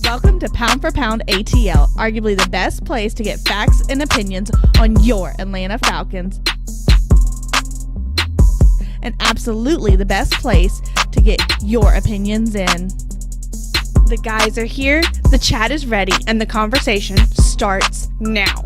Welcome to Pound for Pound ATL, arguably the best place to get facts and opinions on your Atlanta Falcons. And absolutely the best place to get your opinions in. The guys are here, the chat is ready, and the conversation starts now.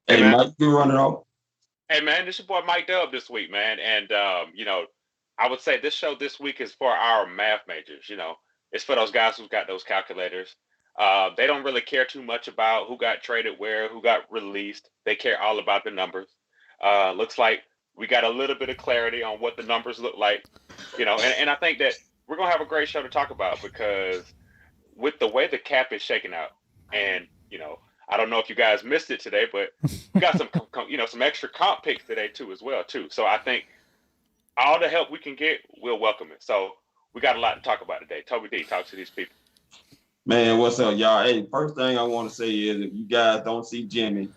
Hey, Mike, you running off? Hey, man, this is your boy Mike Dub this week, man. And, I would say this show this week is for our math majors. It's for those guys who've got those calculators. They don't really care too much about who got traded where, who got released. They care all about the numbers. Looks like we got a little bit of clarity on what the numbers look like, and I think that we're going to have a great show to talk about because with the way the cap is shaking out and, I don't know if you guys missed it today, but we got some extra comp picks today too, too. So I think all the help we can get, we'll welcome it. So we got a lot to talk about today. Toby D, talk to these people. Man, what's up, y'all? Hey, first thing I want to say is if you guys don't see Jimmy,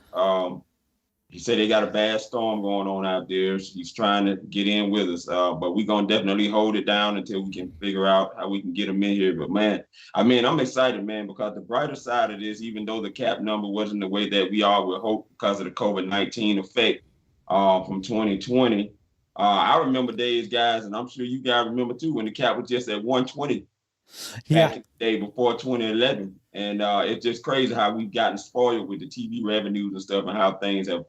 he said they got a bad storm going on out there. He's trying to get in with us, but we're going to definitely hold it down until we can figure out how we can get him in here. But, man, I'm excited, man, because the brighter side of this, even though the cap number wasn't the way that we all would hope because of the COVID-19 effect from 2020, I remember days, guys, and I'm sure you guys remember, too, when the cap was just at 120 back in the day before 2011. And it's just crazy how we've gotten spoiled with the TV revenues and stuff and how things have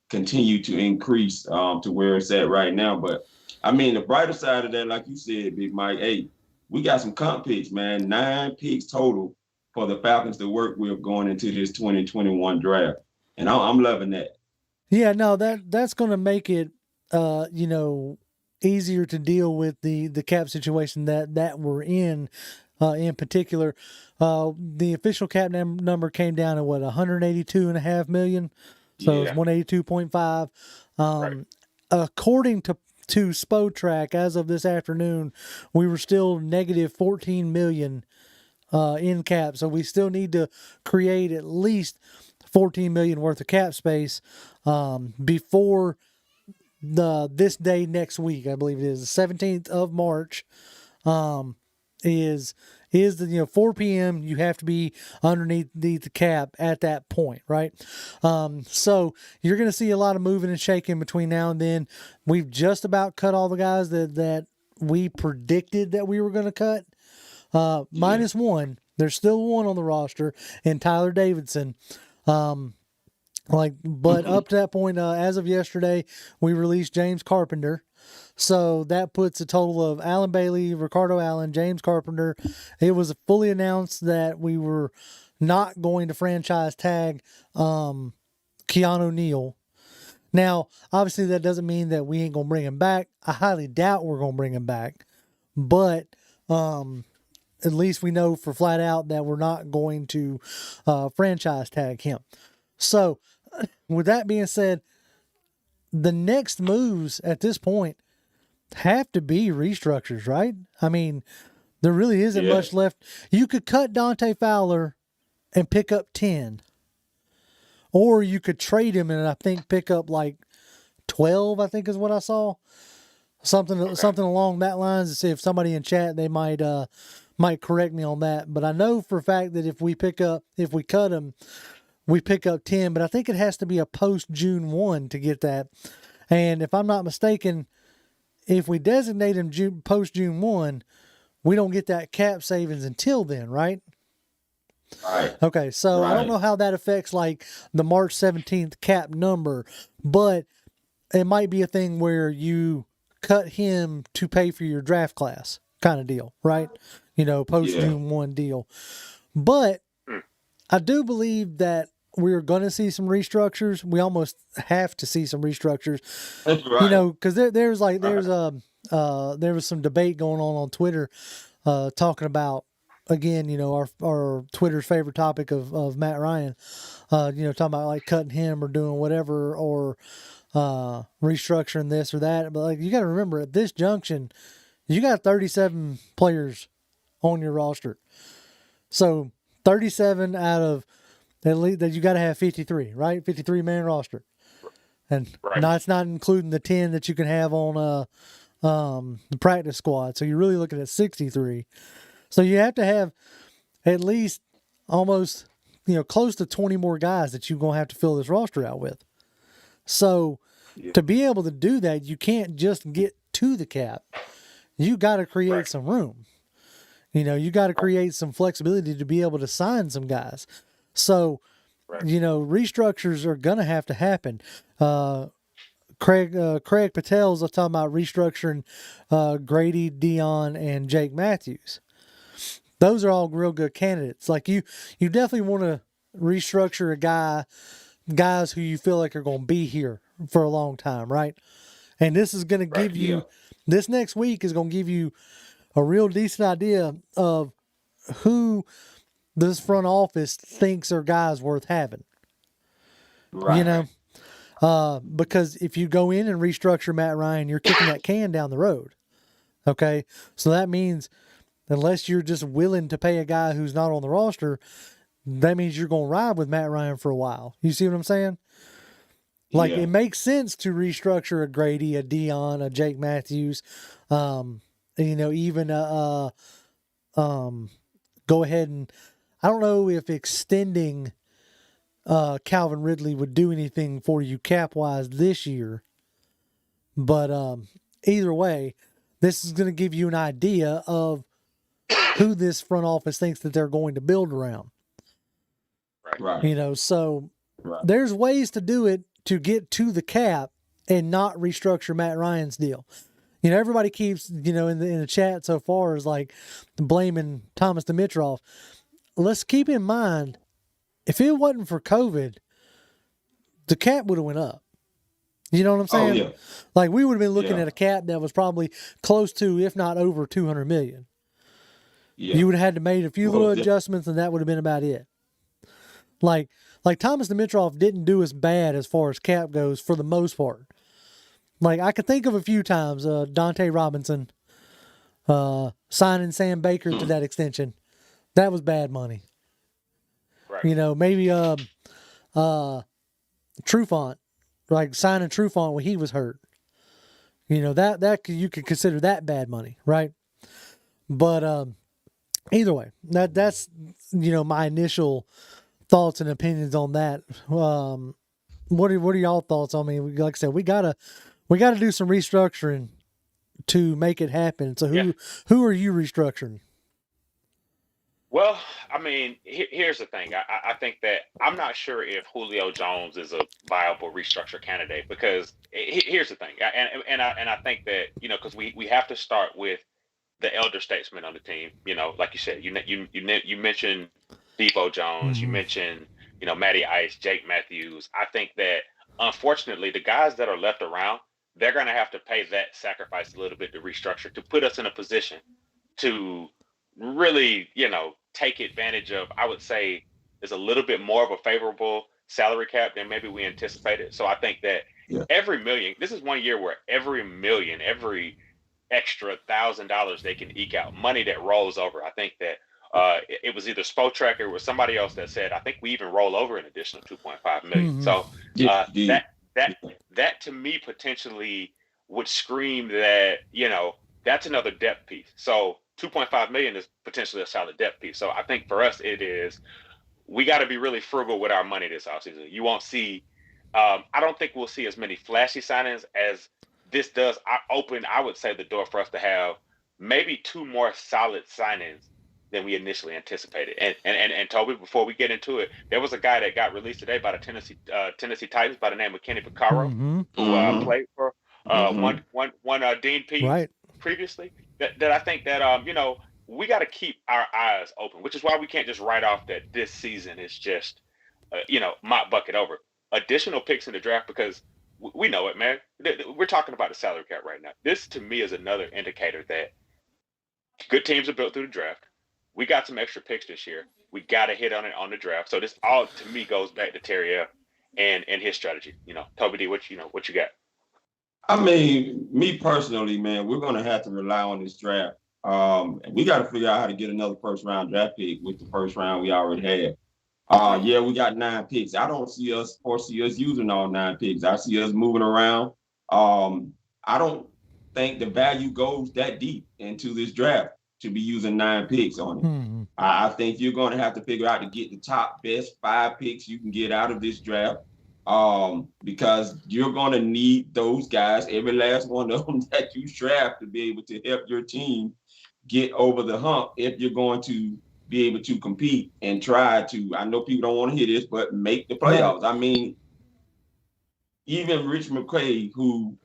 continue to increase to where it's at right now. But the brighter side of that, like you said, Big Mike, hey, we got some comp picks, man. 9 picks total for the Falcons to work with going into this 2021 draft. And I'm loving that. Yeah, no, that's going to make it, easier to deal with the cap situation that we're in particular. The official cap number came down at $182.5 million. So it's 182.5. Right. According to SpoTrack, as of this afternoon, we were still negative 14 million in cap. So we still need to create at least 14 million worth of cap space before this day next week. I believe it is the 17th of March. Is the 4 p.m. you have to be underneath the cap at that point, right? So you're going to see a lot of moving and shaking between now and then. We've just about cut all the guys that we predicted that we were going to cut. Minus one. There's still one on the roster, and Tyler Davidson. But up to that point, as of yesterday, we released James Carpenter. So that puts a total of Alan Bailey, Ricardo Allen, James Carpenter. It was fully announced that we were not going to franchise tag Keanu Neal. Now, obviously, that doesn't mean that we ain't going to bring him back. I highly doubt we're going to bring him back. But at least we know for flat out that we're not going to franchise tag him. So, with that being said, the next moves at this point have to be restructures, right? There really isn't much left. You could cut Dante Fowler and pick up 10. Or you could trade him and I think pick up 12, I think is what I saw. Something along that lines. To see if somebody in chat, they might correct me on that. But I know for a fact that if we cut him, we pick up 10, but I think it has to be a post-June 1 to get that. And if I'm not mistaken, if we designate him post-June 1, we don't get that cap savings until then, right? Right. Okay, so I don't know how that affects the March 17th cap number, but it might be a thing where you cut him to pay for your draft class kind of deal, right? Post-June 1 deal. But I do believe that we're going to see some restructures. We almost have to see some restructures, right. Because there was some debate going on Twitter, talking about, again, our Twitter's favorite topic of Matt Ryan, talking about cutting him or doing whatever or restructuring this or that. But you got to remember at this junction, you got 37 players on your roster, so 37 out of at least that you got to have 53, right? 53-man roster. And now it's not including the 10 that you can have on the practice squad. So you're really looking at 63. So you have to have at least almost, close to 20 more guys that you're going to have to fill this roster out with. So to be able to do that, you can't just get to the cap. You got to create some room. You got to create some flexibility to be able to sign some guys. So, restructures are going to have to happen. Craig Patel's talking about restructuring Grady, Dion, and Jake Matthews. Those are all real good candidates. Like you definitely want to restructure guys who you feel like are going to be here for a long time, right? And this is going to give you, this next week is going to give you a real decent idea of who this front office thinks are guys worth having. Right. Because if you go in and restructure Matt Ryan, you're kicking that can down the road. Okay. So that means unless you're just willing to pay a guy who's not on the roster, that means you're going to ride with Matt Ryan for a while. You see what I'm saying? Like it makes sense to restructure a Grady, a Dion, a Jake Matthews, even go ahead and I don't know if extending Calvin Ridley would do anything for you cap wise this year, but either way, this is going to give you an idea of who this front office thinks that they're going to build around. Right. So there's ways to do it to get to the cap and not restructure Matt Ryan's deal. Everybody keeps, in the chat so far is like blaming Thomas Dimitroff. Let's keep in mind, if it wasn't for COVID, the cap would have went up. You know what I'm saying? Oh, yeah. Like we would have been looking at a cap that was probably close to, if not over 200 million. Yeah. You would have had to make a few little adjustments and that would have been about it. Like Thomas Dimitroff didn't do as bad as far as cap goes for the most part. Like I could think of a few times, Dante Robinson, signing Sam Baker to that extension. That was bad money. Right. Maybe Trufant, like signing Trufant when he was hurt. That you could consider that bad money, right? But either way, that's my initial thoughts and opinions on that. What are y'all thoughts on me? Like I said, we gotta do some restructuring to make it happen. So who are you restructuring? Well, I mean, here's the thing. I think that I'm not sure if Julio Jones is a viable restructure candidate because here's the thing. And I think that, because we have to start with the elder statesmen on the team. Like you said, you mentioned Debo Jones, Mm-hmm. you mentioned, Matty Ice, Jake Matthews. I think that unfortunately the guys that are left around, they're going to have to pay that sacrifice a little bit to restructure to put us in a position to really, take advantage of, I would say, is a little bit more of a favorable salary cap than maybe we anticipated. So I think that every million, this is 1 year where every million, every extra $1,000 they can eke out, money that rolls over. I think that it was either Spotrack or it was somebody else that said, I think we even roll over an additional 2.5 million. Mm-hmm. So that to me potentially would scream that, that's another depth piece. So 2.5 million is potentially a solid depth piece. So I think for us, we got to be really frugal with our money this offseason. You won't see, I don't think we'll see as many flashy signings as this does. I would say, the door for us to have maybe 2 more solid signings than we initially anticipated. And Toby, before we get into it, there was a guy that got released today by the Tennessee Titans by the name of Kenny Vaccaro, who played for one Dean Pease previously. That I think that we got to keep our eyes open, which is why we can't just write off that this season is just mop bucket over. Additional picks in the draft, because we know it, man. We're talking about the salary cap right now. This to me is another indicator that good teams are built through the draft. We got some extra picks this year. We got to hit on it on the draft. So this all to me goes back to Terry F. and his strategy. Toby D, what you got? I mean, me personally, man, we're going to have to rely on this draft. We got to figure out how to get another first round draft pick with the first round we already had. Yeah, we got 9 picks. I don't foresee us using all 9 picks. I see us moving around. I don't think the value goes that deep into this draft to be using 9 picks on it. Mm-hmm. I think you're going to have to figure out to get the top best 5 picks you can get out of this draft. Because you're going to need those guys, every last one of them that you draft, to be able to help your team get over the hump if you're going to be able to compete and try to, I know people don't want to hear this, but make the playoffs. I mean, even Rich McQuaid, who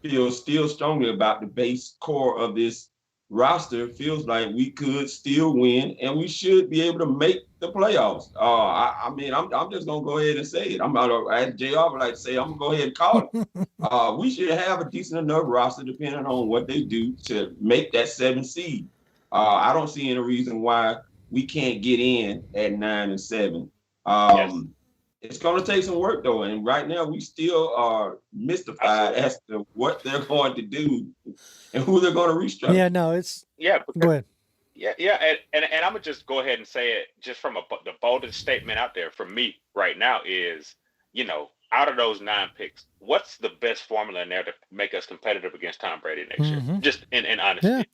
feels still strongly about the base core of this roster, feels like we could still win and we should be able to make the playoffs. I mean, I'm just gonna go ahead and say it. As JR would like to say, I'm gonna go ahead and call it. We should have a decent enough roster, depending on what they do, to make that 7 seed. I don't see any reason why we can't get in at 9 and 7. Yes. It's going to take some work, though, and right now we still are mystified as to what they're going to do and who they're going to restructure. Yeah, no, it's go ahead. Yeah, and I'm gonna just go ahead and say it just from the boldest statement out there from me right now is, out of those 9 picks, what's the best formula in there to make us competitive against Tom Brady next year? Just in honesty. Yeah.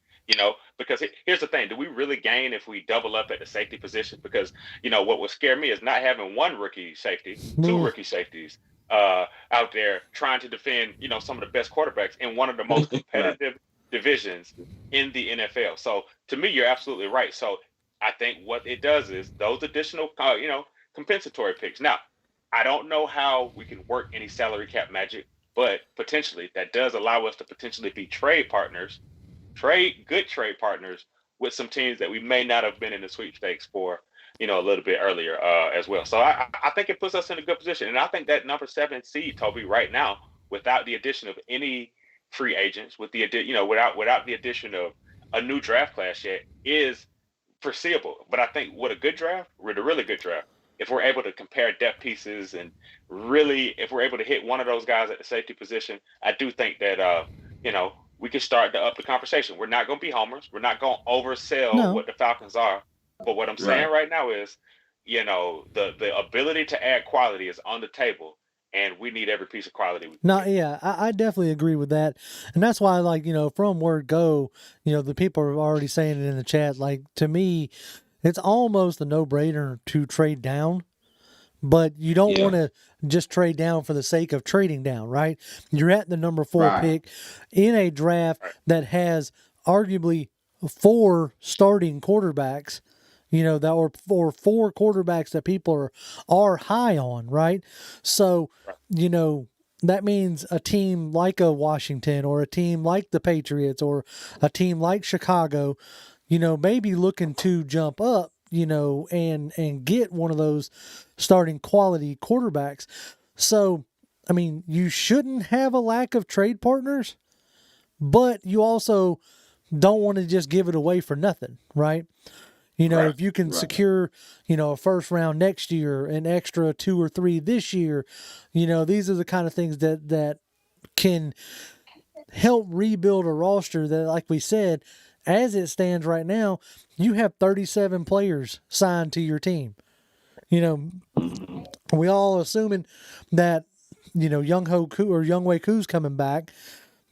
Because here's the thing: do we really gain if we double up at the safety position? Because what would scare me is not having one rookie safety, 2 rookie safeties out there trying to defend, some of the best quarterbacks in one of the most competitive divisions in the NFL. So to me, you're absolutely right. So I think what it does is those additional, compensatory picks. Now, I don't know how we can work any salary cap magic, but potentially that does allow us to potentially be good trade partners with some teams that we may not have been in the sweepstakes for, a little bit earlier as well. So I think it puts us in a good position. And I think that number 7 seed, Toby, right now, without the addition of any free agents, with the without the addition of a new draft class yet, is foreseeable. But I think with a really good draft, if we're able to compare depth pieces and really, if we're able to hit one of those guys at the safety position, I do think that, we can start to up the conversation. We're not going to be homers. We're not going to oversell what the Falcons are. But what I'm saying right now is, the ability to add quality is on the table, and we need every piece of quality. I definitely agree with that. And that's why, from word go, the people are already saying it in the chat. Like, to me, it's almost a no-brainer to trade down. But you don't want to just trade down for the sake of trading down, right? You're at the number 4 pick in a draft that has arguably 4 starting quarterbacks, or 4 quarterbacks that people are high on, right? So, that means a team like a Washington or a team like the Patriots or a team like Chicago, maybe looking to jump up, and get one of those starting quality quarterbacks. So, I mean, you shouldn't have a lack of trade partners, but you also don't want to just give it away for nothing, right? If you can secure, a first round next year, an extra 2 or 3 this year, these are the kind of things that can help rebuild a roster that, like we said, as it stands right now, you have 37 players signed to your team. We all assuming that, Young Wei Koo's coming back,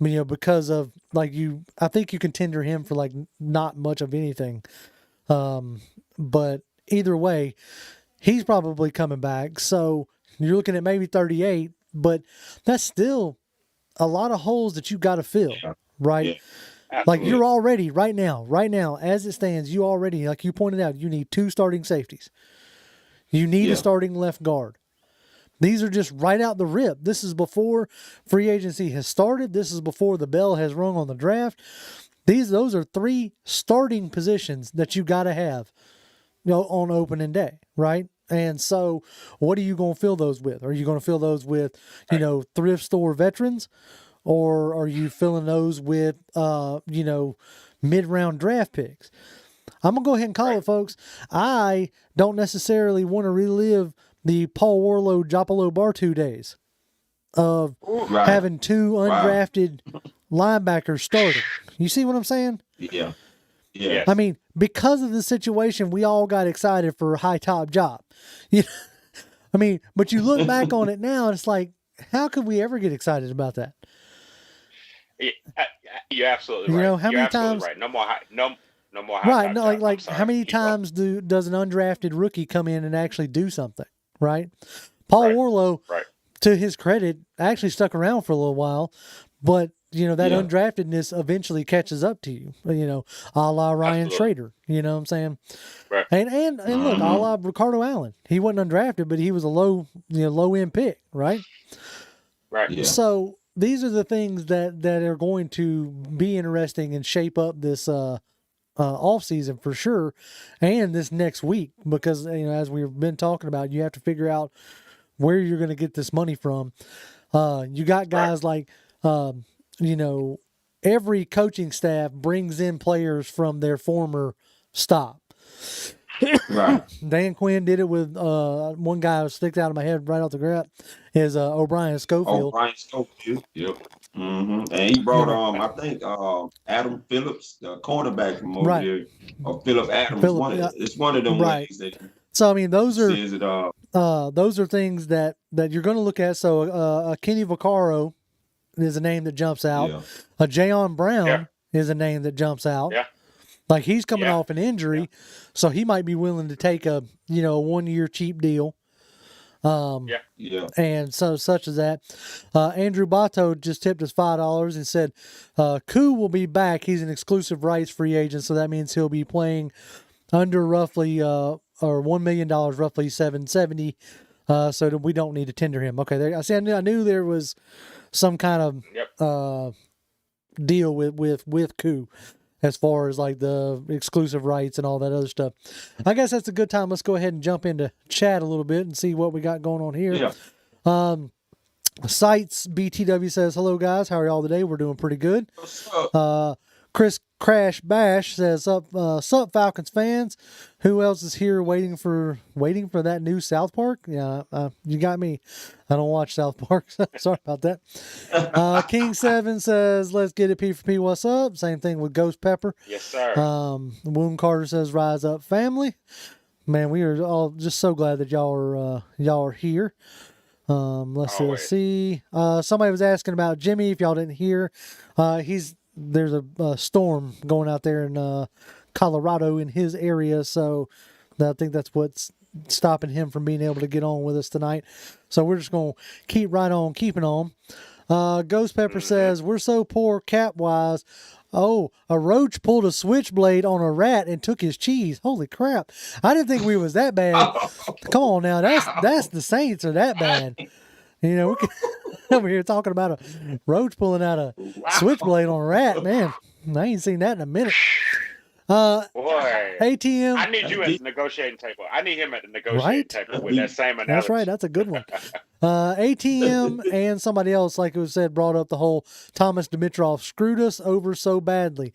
because of I think you can tender him for not much of anything. But either way, he's probably coming back. So you're looking at maybe 38, but that's still a lot of holes that you got to fill, right? Yeah. Like you're already right now, as it stands, you already, like you pointed out, you need 2 starting safeties. You need a starting left guard. These are just right out the rip. This is before free agency has started. This is before the bell has rung on the draft. Those are 3 starting positions that you got to have, on opening day, right? And so what are you going to fill those with? Are you going to fill those with, thrift store veterans? Or are you filling those with, mid-round draft picks? I'm going to go ahead and call it, folks. I don't necessarily want to relive the Paul Warlow, Jopolo Bartu days of having 2 undrafted linebackers starting. You see what I'm saying? Yeah. Yeah. I mean, because of the situation, we all got excited for a high top job. You know, I mean, but you look back on it now, and it's like, how could we ever get excited about that? You're absolutely right. You know, how You're many absolutely times? right. No more high. No more high. Right. Top No, jobs. I'm like sorry. how many Keep going. times does an undrafted rookie come in and actually do something? Right. Paul Right. Warlow, Right. to his credit, actually stuck around for a little while, but you know, that Yeah. undraftedness eventually catches up to you, you know, a la Ryan Absolutely. Schrader, you know what I'm saying? Right. And look, a la Ricardo Allen. He wasn't undrafted, but he was a low end pick, right? Right. Yeah. So these are the things that are going to be interesting and shape up this off season for sure, and this next week, because you know, as we've been talking about, you have to figure out where you're going to get this money from. You got guys like, you know, every coaching staff brings in players from their former stop. Right. Dan Quinn did it with one guy who sticks out of my head right off the bat is O'Brien Schofield. Brian Schofield. Yep. And he brought I think Adam Phillips, the cornerback from over there, or Philip Adams. It's one of them ways that So I mean, those are says it. those are things that you're going to look at. So Kenny Vaccaro is a name that jumps out. Yeah. Jayon Brown is a name that jumps out. Yeah. Like he's coming off an injury, so he might be willing to take a 1 year cheap deal. Yeah. And so such as that. Andrew Bato just tipped us $5 and said, Koo will be back. He's an exclusive rights free agent, so that means he'll be playing under roughly or $1 million, roughly $770. So that we don't need to tender him. Okay, there. I knew there was some kind of deal with Koo, as far as like the exclusive rights and all that other stuff. I guess that's a good time. Let's go ahead and jump into chat a little bit and see what we got going on here. Yeah. Sites BTW says, hello guys, how are y'all today? We're doing pretty good. What's up? Chris Crash Bash says, sup Falcons fans. Who else is here waiting for that new South Park? Yeah, you got me. I don't watch South Park. Sorry about that. King 7 says, let's get it P for P. What's up? Same thing with Ghost Pepper. Yes, sir. Wound Carter says, rise up family. Man, we are all just so glad that y'all are here. Let's see. Somebody was asking about Jimmy. If y'all didn't hear, there's a storm going out there in Colorado in his area, so I think that's what's stopping him from being able to get on with us tonight. So we're just going to keep right on keeping on. Ghost Pepper says, we're so poor cap-wise. Oh, a roach pulled a switchblade on a rat and took his cheese. Holy crap. I didn't think we was that bad. Come on now, that's the Saints are that bad. You know, we over here talking about a roach pulling out a switchblade on a rat. Man, I ain't seen that in a minute. Boy, ATM. I need you at the negotiating table. I need him at the negotiating table with that same analogy. That's right. That's a good one. ATM and somebody else, like it was said, brought up the whole Thomas Dimitrov screwed us over so badly.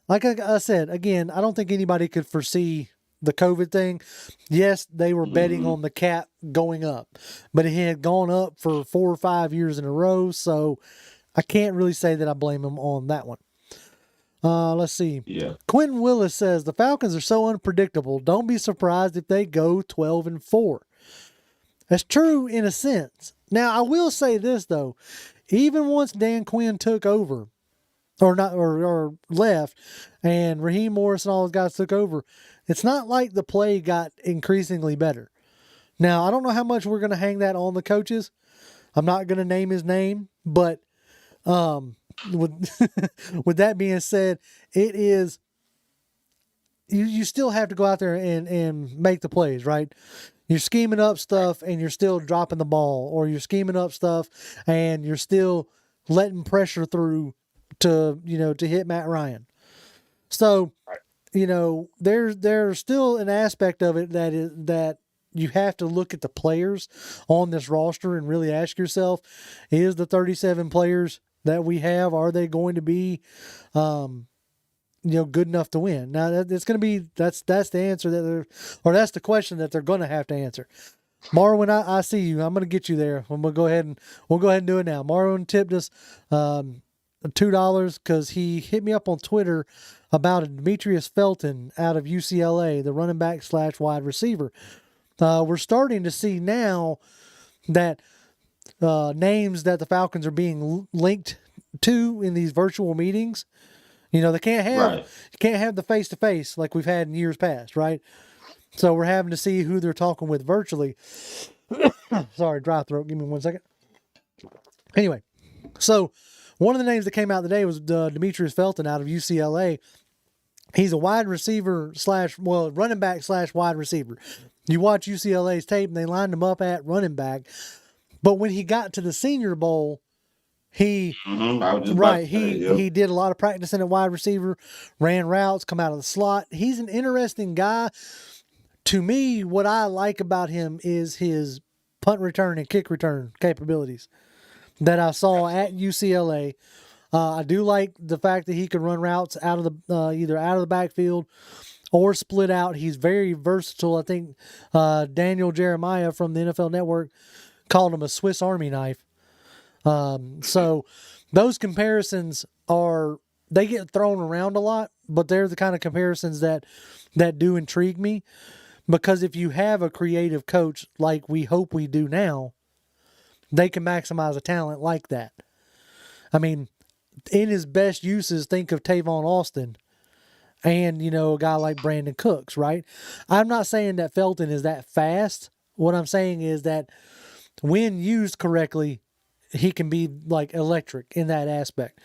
Like I said, again, I don't think anybody could foresee the COVID thing. Yes, they were betting on the cap going up, but it had gone up for 4 or 5 years in a row. So I can't really say that I blame them on that one. Let's see. Yeah. Quentin Willis says the Falcons are so unpredictable. Don't be surprised if they go 12-4. That's true in a sense. Now I will say this though, even once Dan Quinn took over, or left, and Raheem Morris and all those guys took over, it's not like the play got increasingly better. Now I don't know how much we're going to hang that on the coaches. I'm not going to name his name, but with that being said, it is you still have to go out there and make the plays, right? You're scheming up stuff and you're still dropping the ball, or you're scheming up stuff and you're still letting pressure through to hit Matt Ryan. So, there's still an aspect of it that you have to look at the players on this roster and really ask yourself, is the 37 players that we have, are they going to be, good enough to win? Now it's going to be, that's the answer that's the question that they're going to have to answer. Marwin, I see you. I'm going to get you there. We'll go ahead and do it now. Marwin tipped us, $2 because he hit me up on Twitter about a Demetrius Felton out of UCLA, the running back / wide receiver. We're starting to see now that names that the Falcons are being linked to in these virtual meetings. You know, they can't have the face-to-face like we've had in years past, right? So we're having to see who they're talking with virtually. Sorry, dry throat. Give me 1 second. Anyway, so one of the names that came out today was Demetrius Felton out of UCLA. He's a wide receiver running back / wide receiver. You watch UCLA's tape and they lined him up at running back. But when he got to the Senior Bowl, he did a lot of practicing at wide receiver, ran routes, come out of the slot. He's an interesting guy. To me, what I like about him is his punt return and kick return capabilities that I saw at UCLA. I do like the fact that he can run routes out of the either out of the backfield or split out. He's very versatile. I think Daniel Jeremiah from the NFL Network called him a Swiss Army knife. So those comparisons they get thrown around a lot, but they're the kind of comparisons that do intrigue me, because if you have a creative coach like we hope we do now, they can maximize a talent like that. I mean, in his best uses, think of Tavon Austin and, a guy like Brandon Cooks, right? I'm not saying that Felton is that fast. What I'm saying is that when used correctly, he can be like electric in that aspect.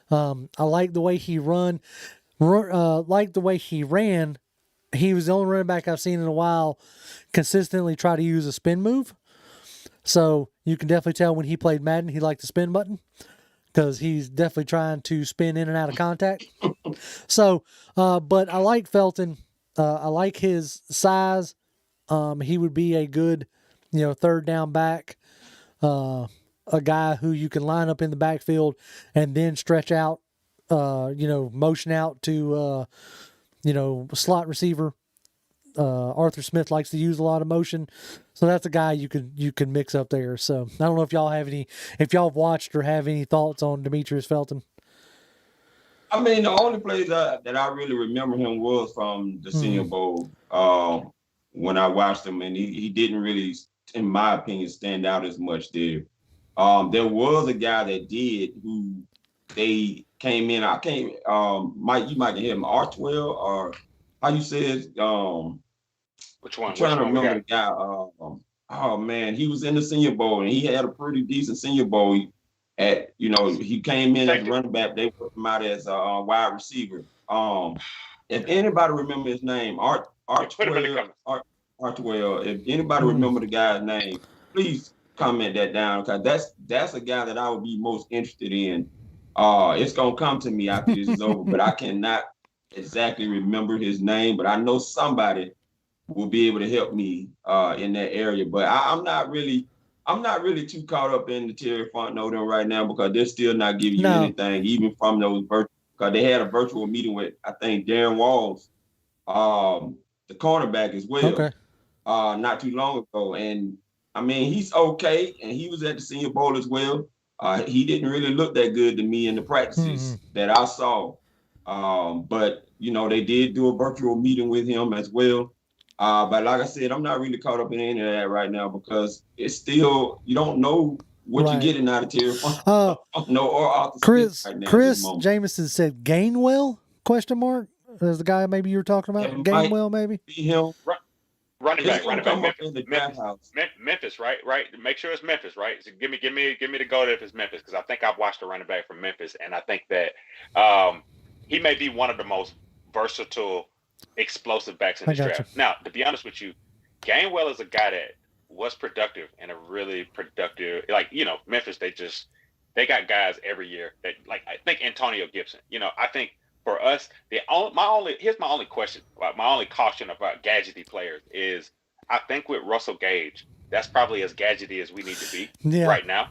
I like the way he ran. He was the only running back I've seen in a while consistently try to use a spin move. So you can definitely tell when he played Madden, he liked the spin button, because he's definitely trying to spin in and out of contact. So, but I like Felton. I like his size. He would be a good, third down back, a guy who you can line up in the backfield and then stretch out, motion out to, slot receiver. Arthur Smith likes to use a lot of motion, so that's a guy you can mix up there. So I don't know if y'all have watched or have any thoughts on Demetrius Felton. I mean, the only place that I really remember him was from the Senior Bowl when I watched him, and he didn't really, in my opinion, stand out as much there. There was a guy that did who they came in. Mike, you might hear him, R12 or how you said. Which one? I'm trying to remember the guy. Oh man, he was in the Senior Bowl and he had a pretty decent Senior Bowl. He came in as a running back. They put him out as a wide receiver. If anybody remember his name, R12. If anybody remember the guy's name, please comment that down, because that's a guy that I would be most interested in. It's gonna come to me after this is over, but I cannot exactly remember his name. But I know somebody will be able to help me in that area. But I'm not really too caught up in the Terry Fontenot right now, because they're still not giving you anything, even from those virtual. Because they had a virtual meeting with, I think, Darren Walls, the cornerback as well, not too long ago. And I mean, he's okay, and he was at the Senior Bowl as well. He didn't really look that good to me in the practices that I saw. But they did do a virtual meeting with him as well. But like I said, I'm not really caught up in any of that right now, because it's still, you don't know what you're getting out of Terry Fontenot. Chris Jameson said Gainwell, ? Is the guy maybe you were talking about? Gainwell, maybe? Him. Running back, Memphis, right? Make sure it's Memphis, right? So give me the go if it's Memphis, because I think I've watched a running back from Memphis, and I think that he may be one of the most versatile, explosive backs in this draft. Now, to be honest with you, Gainwell is a guy that was productive and a really productive, Memphis. They got guys every year that, I think Antonio Gibson. I think for us, here's my only question, my only caution about gadgety players is, I think with Russell Gage, that's probably as gadgety as we need to be right now.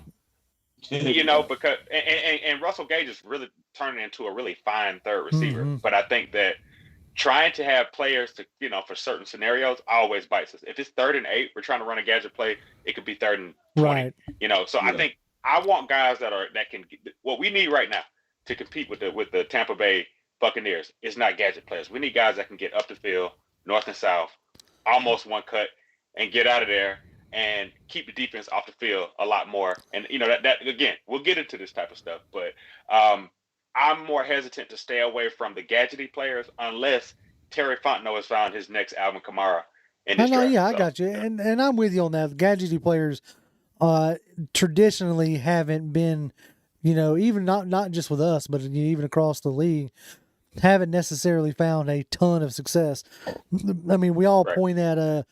Because and Russell Gage is really turning into a really fine third receiver. But I think that trying to have players to, for certain scenarios always bites us. If it's 3rd and 8, we're trying to run a gadget play, it could be 3rd and 20. Right. So I think I want guys that can, what we need right now to compete with the Tampa Bay Buccaneers is not gadget players. We need guys that can get up the field, north and south, almost one cut, and get out of there and keep the defense off the field a lot more. And that again, we'll get into this type of stuff, but I'm more hesitant to stay away from the gadgety players unless Terry Fontenot has found his next Alvin Kamara in this draft. I got you, and I'm with you on that. Gadgety players traditionally haven't been, even not just with us, but even across the league, haven't necessarily found a ton of success. I mean, we all point at a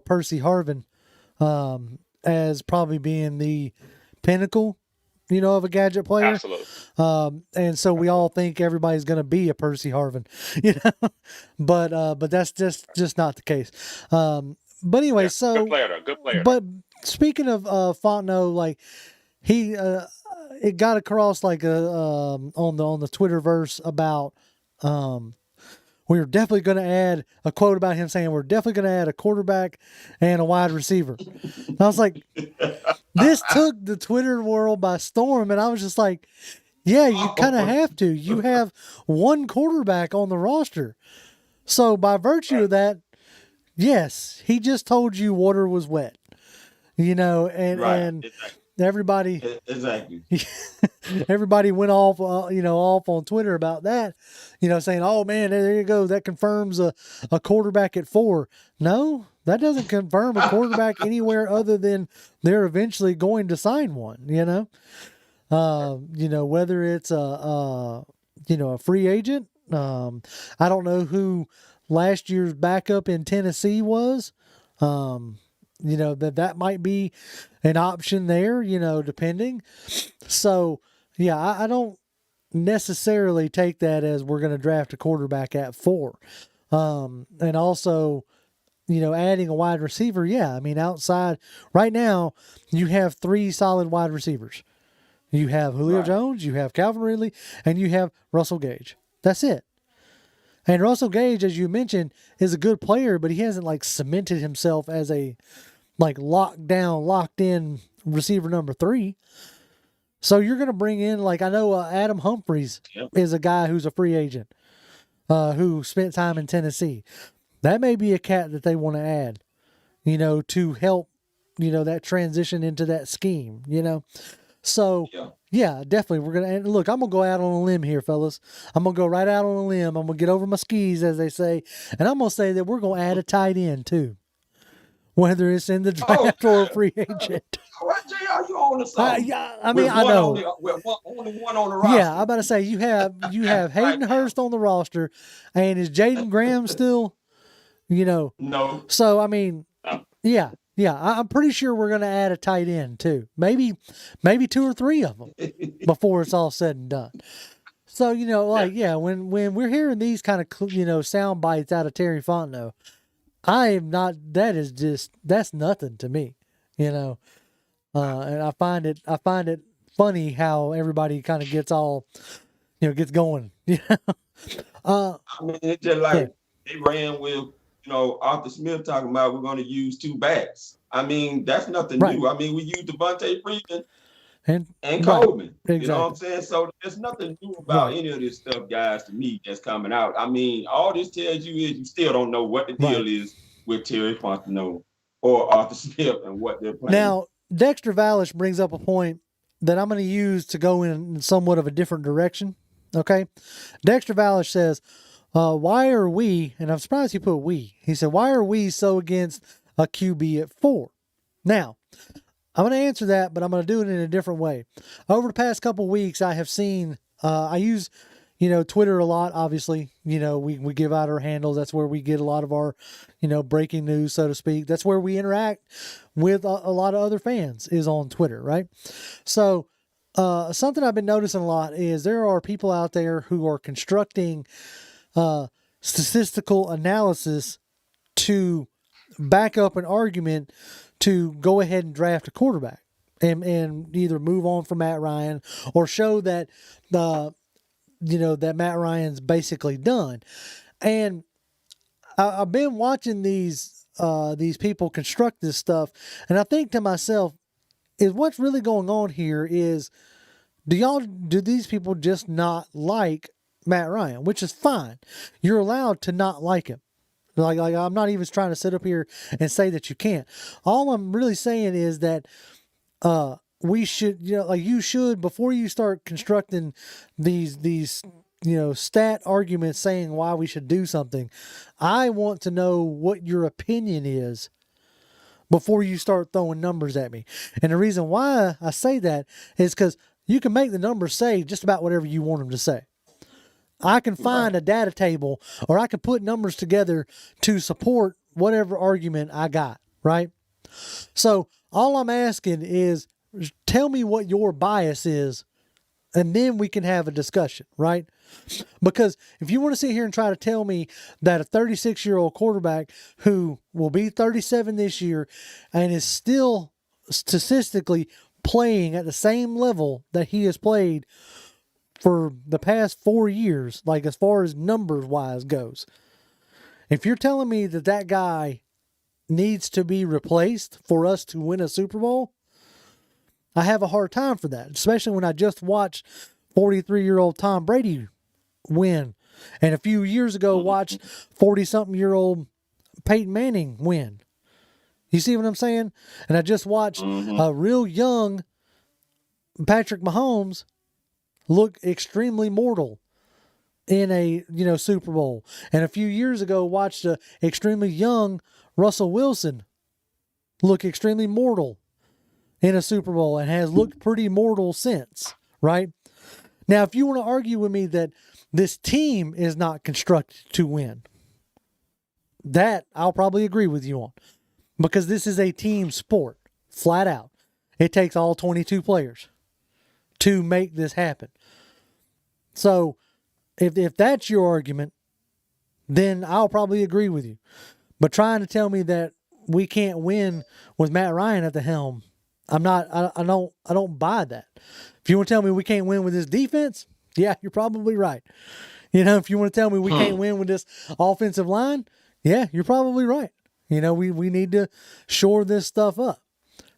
Percy Harvin as probably being the pinnacle, of a gadget player. Absolutely. And so we all think everybody's going to be a Percy Harvin, but that's just not the case. But anyway, yeah, so good player. But speaking of Fontenot, like he it got across like on the Twitterverse about we were definitely going to add a quote about him saying we're definitely going to add a quarterback and a wide receiver. And I was like, this took the Twitter world by storm, and I was just like, yeah, you kind of have to. You have one quarterback on the roster, so by virtue of that, yes, he just told you water was wet, and Exactly. everybody Exactly. everybody went off off on Twitter about that, saying, oh man, there you go, that confirms a quarterback at 4. No, that doesn't confirm a quarterback anywhere other than they're eventually going to sign one. Whether it's a free agent. I don't know who last year's backup in Tennessee was. That might be an option there, depending. So, yeah, I don't necessarily take that as we're going to draft a quarterback at 4. And also, adding a wide receiver. Yeah. I mean, outside right now, you have 3 solid wide receivers. You have Julio Jones, you have Calvin Ridley, and you have Russell Gage. That's it. And Russell Gage, as you mentioned, is a good player, but he hasn't cemented himself as a locked in receiver number 3. So you're going to bring in, I know Adam Humphries is a guy who's a free agent who spent time in Tennessee. That may be a cat that they want to add, to help, that transition into that scheme, So, yeah, definitely. We're going to, look, I'm going to go out on a limb here, fellas. I'm going to go right out on a limb. I'm going to get over my skis, as they say. And I'm going to say that we're going to add a tight end, too. Whether it's in the draft or a free agent. What, JR, you on the side? I mean, I know. Only one on the roster. Yeah, I'm about to say, you have Hayden Hurst on the roster, and is Jaden Graham still, No. So, I mean, yeah, I'm pretty sure we're going to add a tight end, too. Maybe 2 or 3 of them before it's all said and done. So, when we're hearing these kind of, sound bites out of Terry Fontenot, that's nothing to me, and I find it funny how everybody kind of gets all, gets going, I mean, it's just like they ran with, Arthur Smith talking about we're going to use 2 backs. I mean, that's nothing new. I mean, we used Devontae Freeman and Coleman. Exactly. You know what I'm saying? So there's nothing new about any of this stuff, guys, to me, that's coming out. I mean, all this tells you is you still don't know what the deal is with Terry Fontenot or Arthur Smith and what they're playing. Now, Dexter Valish brings up a point that I'm going to use to go in somewhat of a different direction. Okay. Dexter Valish says, why are we, and I'm surprised he put we, he said, why are we so against a QB at 4? Now, I'm going to answer that, but I'm going to do it in a different way. Over the past couple of weeks, I have seen, I use, Twitter a lot, obviously. We give out our handles. That's where we get a lot of our, breaking news, so to speak. That's where we interact with a lot of other fans is on Twitter, right? So something I've been noticing a lot is there are people out there who are constructing statistical analysis to back up an argument to go ahead and draft a quarterback and either move on from Matt Ryan or show that that Matt Ryan's basically done. And I've been watching these people construct this stuff, and I think to myself, is what's really going on here is do these people just not like Matt Ryan, which is fine. You're allowed to not like him. Like I'm not even trying to sit up here and say that you can't. All I'm really saying is that we should, like you should, before you start constructing these stat arguments saying why we should do something, I want to know what your opinion is before you start throwing numbers at me. And the reason why I say that is because you can make the numbers say just about whatever you want them to say. I can find a data table, or I can put numbers together to support whatever argument I got, right? So all I'm asking is tell me what your bias is, and then we can have a discussion, right? Because if you want to sit here and try to tell me that a 36-year-old quarterback who will be 37 this year and is still statistically playing at the same level that he has played for the past 4 years, like as far as numbers wise goes, if you're telling me that guy needs to be replaced for us to win a Super Bowl, I have a hard time for that, especially when I just watched 43-year-old Tom Brady win, and a few years ago watched 40-something-year-old Peyton Manning win. You see what I'm saying? And I just watched a real young Patrick Mahomes look extremely mortal in a Super Bowl, and a few years ago watched a extremely young Russell Wilson look extremely mortal in a Super Bowl, and has looked pretty mortal since, right? Now, if you want to argue with me that this team is not constructed to win, that I'll probably agree with you on, because this is a team sport, flat out. It takes all 22 players to make this happen. So if that's your argument, then I'll probably agree with you. But trying to tell me that we can't win with Matt Ryan at the helm, I don't buy that. If you want to tell me we can't win with this defense, yeah, you're probably right. If you want to tell me we can't win with this offensive line, yeah, you're probably right. We need to shore this stuff up.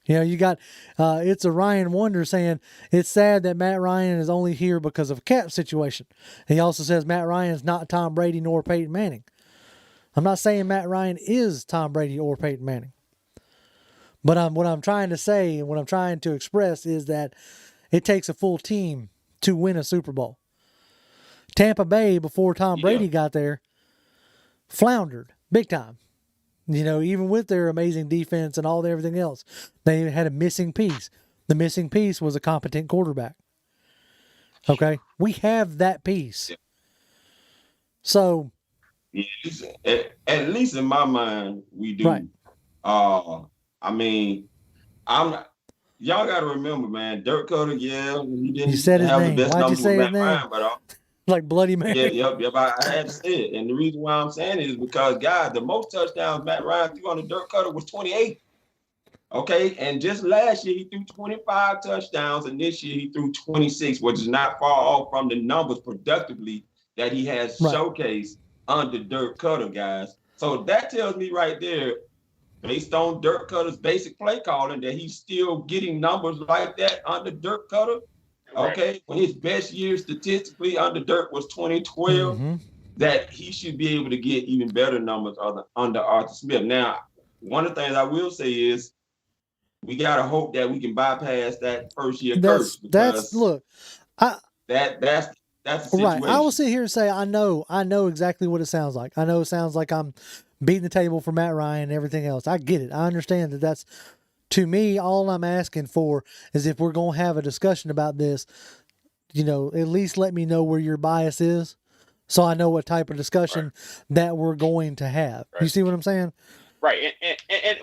You got it's a Ryan Wonder saying it's sad that Matt Ryan is only here because of a cap situation. He also says Matt Ryan is not Tom Brady nor Peyton Manning. I'm not saying Matt Ryan is Tom Brady or Peyton Manning. But what I'm trying to say and what I'm trying to express is that it takes a full team to win a Super Bowl. Tampa Bay, before Tom Brady got there, floundered big time. Even with their amazing defense and everything else, they had a missing piece. The missing piece was a competent quarterback. Okay? We have that piece. So, at least in my mind, we do. Right. Y'all got to remember, man, Dirk Cutter, he didn't you said his have name. the best Why'd you numbers say with his Matt name? Ryan, but like Bloody Mary. Yep. I had to say it. And the reason why I'm saying it is because, guys, the most touchdowns Matt Ryan threw on the Dirk Cutter was 28. Okay, and just last year he threw 25 touchdowns, and this year he threw 26, which is not far off from the numbers productively that he has showcased under Dirk Cutter, guys. So that tells me right there, based on Dirk Cutter's basic play calling, that he's still getting numbers like that under Dirk Cutter. Okay, when his best year statistically under Dirk was 2012, that he should be able to get even better numbers under Arthur Smith. Now, one of the things I will say is we gotta hope that we can bypass that first year curse. That's the situation. Right. I will sit here and say I know exactly what it sounds like. I know it sounds like I'm beating the table for Matt Ryan and everything else. I get it. I understand that that's, to me, all I'm asking for is if we're going to have a discussion about this, at least let me know where your bias is so I know what type of discussion that we're going to have. Right. You see what I'm saying? Right. And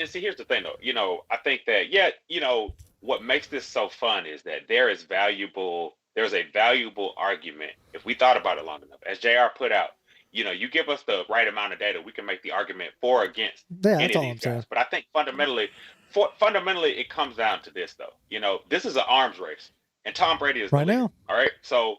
see, here's the thing, though. I think that, what makes this so fun is that there's a valuable argument if we thought about it long enough. As JR put out, you give us the right amount of data, we can make the argument for or against any of these guys. But I think fundamentally, it comes down to this, though. This is an arms race, and Tom Brady is right now. All right. So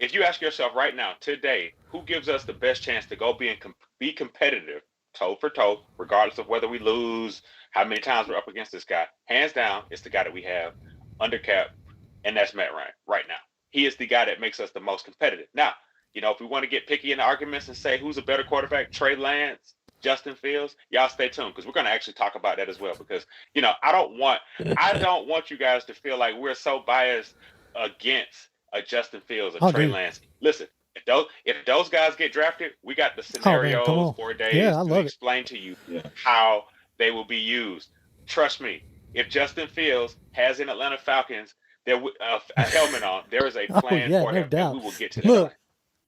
if you ask yourself right now, today, who gives us the best chance to go be competitive, toe for toe, regardless of whether we lose, how many times we're up against this guy? Hands down, it's the guy that we have under cap and that's Matt Ryan right now. He is the guy that makes us the most competitive. Now, if we want to get picky in the arguments and say who's a better quarterback, Trey Lance, Justin Fields, y'all stay tuned because we're going to actually talk about that as well. Because I don't want you guys to feel like we're so biased against a Justin Fields or Trey Lance. Listen, if those guys get drafted, we got the scenarios for days to explain to you how they will be used. Trust me, if Justin Fields has an Atlanta Falcons a helmet on, there is a plan for him, and we will get to that.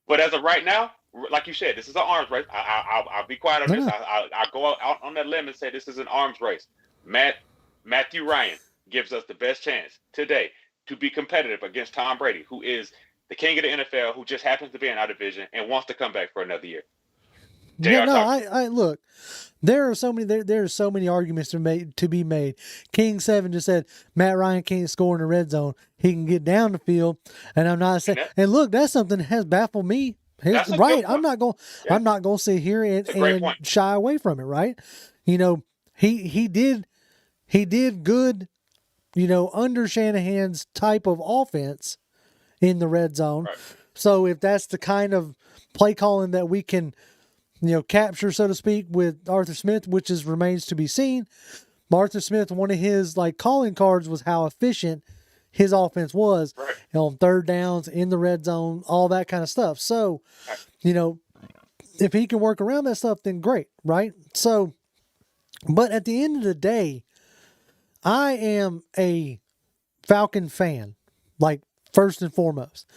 But as of right now, like you said, this is an arms race. I'll be quiet on this. I'll go out on that limb and say this is an arms race. Matthew Ryan gives us the best chance today to be competitive against Tom Brady, who is the king of the NFL, who just happens to be in our division and wants to come back for another year. I look. There are so many arguments to be made. King 7 just said Matt Ryan can't score in the red zone. He can get down the field, and I'm not saying. And look, that's something that has baffled me. Right, I'm not going to sit here and shy away from it. Right, he did good. Under Shanahan's type of offense in the red zone. Right. So if that's the kind of play calling that we can, capture, so to speak, with Arthur Smith, which remains to be seen. Arthur Smith, one of his calling cards was how efficient his offense was on third downs, in the red zone, all that kind of stuff. So, if he can work around that stuff, then great, right? So, but at the end of the day, I am a Falcon fan, first and foremost.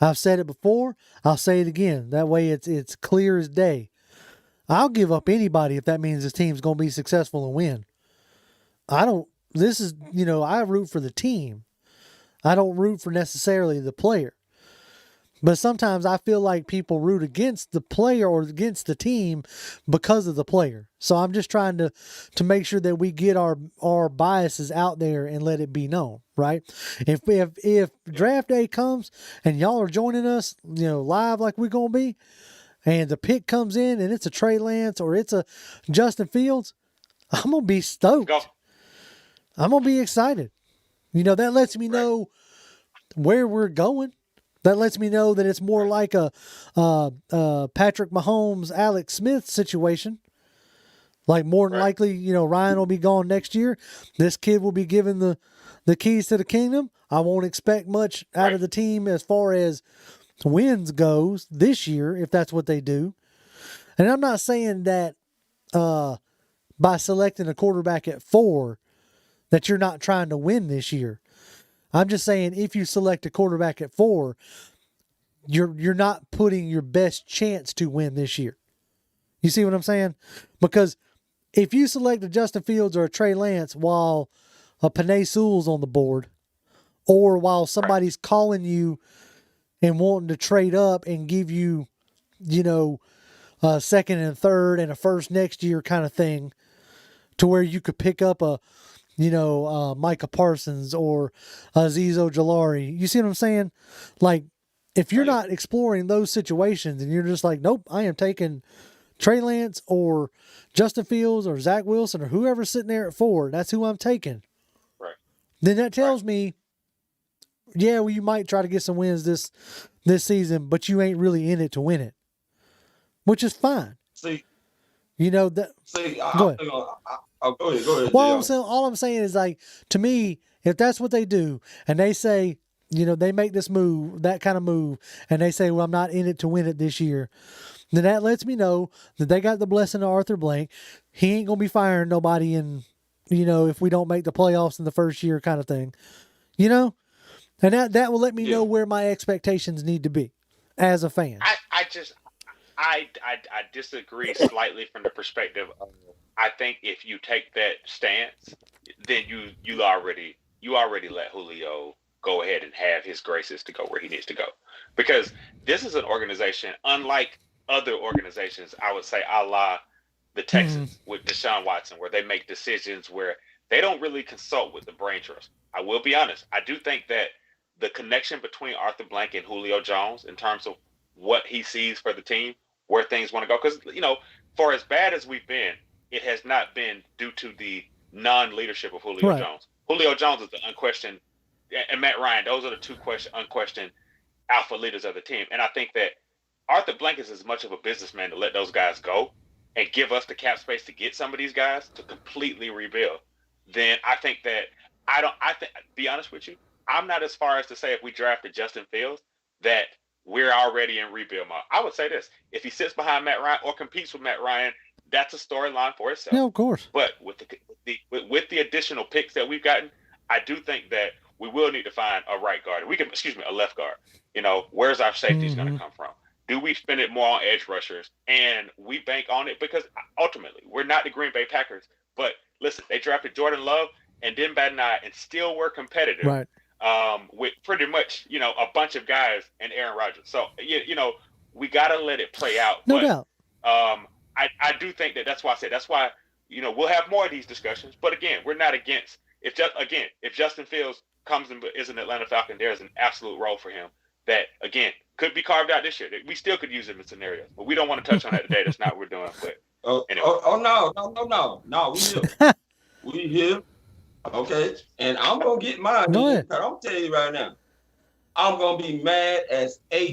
I've said it before. I'll say it again. That way it's clear as day. I'll give up anybody if that means this team's going to be successful and win. I root for the team. I don't root for necessarily the player. But sometimes I feel like people root against the player or against the team because of the player. So I'm just trying to make sure that we get our biases out there and let it be known, right? If draft day comes and y'all are joining us, live like we're going to be, and the pick comes in and it's a Trey Lance or it's a Justin Fields, I'm going to be stoked. I'm going to be excited. That lets me know where we're going. That lets me know that it's more like a Patrick Mahomes, Alex Smith situation. More than likely, Ryan will be gone next year. This kid will be given the keys to the kingdom. I won't expect much out of the team as far as wins goes this year, if that's what they do. And I'm not saying that by selecting a quarterback at 4 that you're not trying to win this year. I'm just saying if you select a quarterback at 4, you're not putting your best chance to win this year. You see what I'm saying? Because if you select a Justin Fields or a Trey Lance while a Penei Sewell's on the board, or while somebody's calling you and wanting to trade up and give you, a second and third and a first next year kind of thing, to where you could pick up a Micah Parsons or Azeez Ojulari. You see what I'm saying? If you're not exploring those situations and you're just nope, I am taking Trey Lance or Justin Fields or Zach Wilson or whoever's sitting there at 4, that's who I'm taking. Right. Then that tells me, you might try to get some wins this season, but you ain't really in it to win it, which is fine. See, that. See, go ahead. Go ahead. Well, all I'm saying is to me, if that's what they do, and they say, they make this move, that kind of move, and they say, well, I'm not in it to win it this year, then that lets me know that they got the blessing of Arthur Blank. He ain't going to be firing nobody if we don't make the playoffs in the first year kind of thing, and that will let me know where my expectations need to be as a fan. I disagree slightly from the perspective of, I think if you take that stance, then you already let Julio go ahead and have his graces to go where he needs to go. Because this is an organization, unlike other organizations, I would say a la the Texans with Deshaun Watson, where they make decisions where they don't really consult with the brain trust. I will be honest. I do think that the connection between Arthur Blank and Julio Jones in terms of what he sees for the team, where things want to go. Because, for as bad as we've been, it has not been due to the non-leadership of Julio Jones. Julio Jones is the unquestioned and Matt Ryan, those are the two unquestioned alpha leaders of the team. And I think that Arthur Blank is as much of a businessman to let those guys go and give us the cap space to get some of these guys to completely rebuild. Then I think that be honest with you, I'm not as far as to say if we drafted Justin Fields that we're already in rebuild mode. I would say this: if he sits behind Matt Ryan or competes with Matt Ryan, that's a storyline for itself. Yeah, of course. But with the additional picks that we've gotten, I do think that we will need to find a right guard. A left guard. Where's our safeties going to come from? Do we spend it more on edge rushers and we bank on it? Because ultimately, we're not the Green Bay Packers. But listen, they drafted Jordan Love and didn't bat an eye and still were competitive. Right. With pretty much, a bunch of guys and Aaron Rodgers. So, we got to let it play out. No doubt. I do think that's why I said, that's why, we'll have more of these discussions. But again, we're not against, if Justin Fields comes and is an Atlanta Falcon, there's an absolute role for him that, again, could be carved out this year. We still could use him in scenarios, but we don't want to touch on that today. That's not what we're doing. But anyway. No, we here. Okay, and I'm gonna get mine. I'm telling you right now, I'm gonna be mad as HE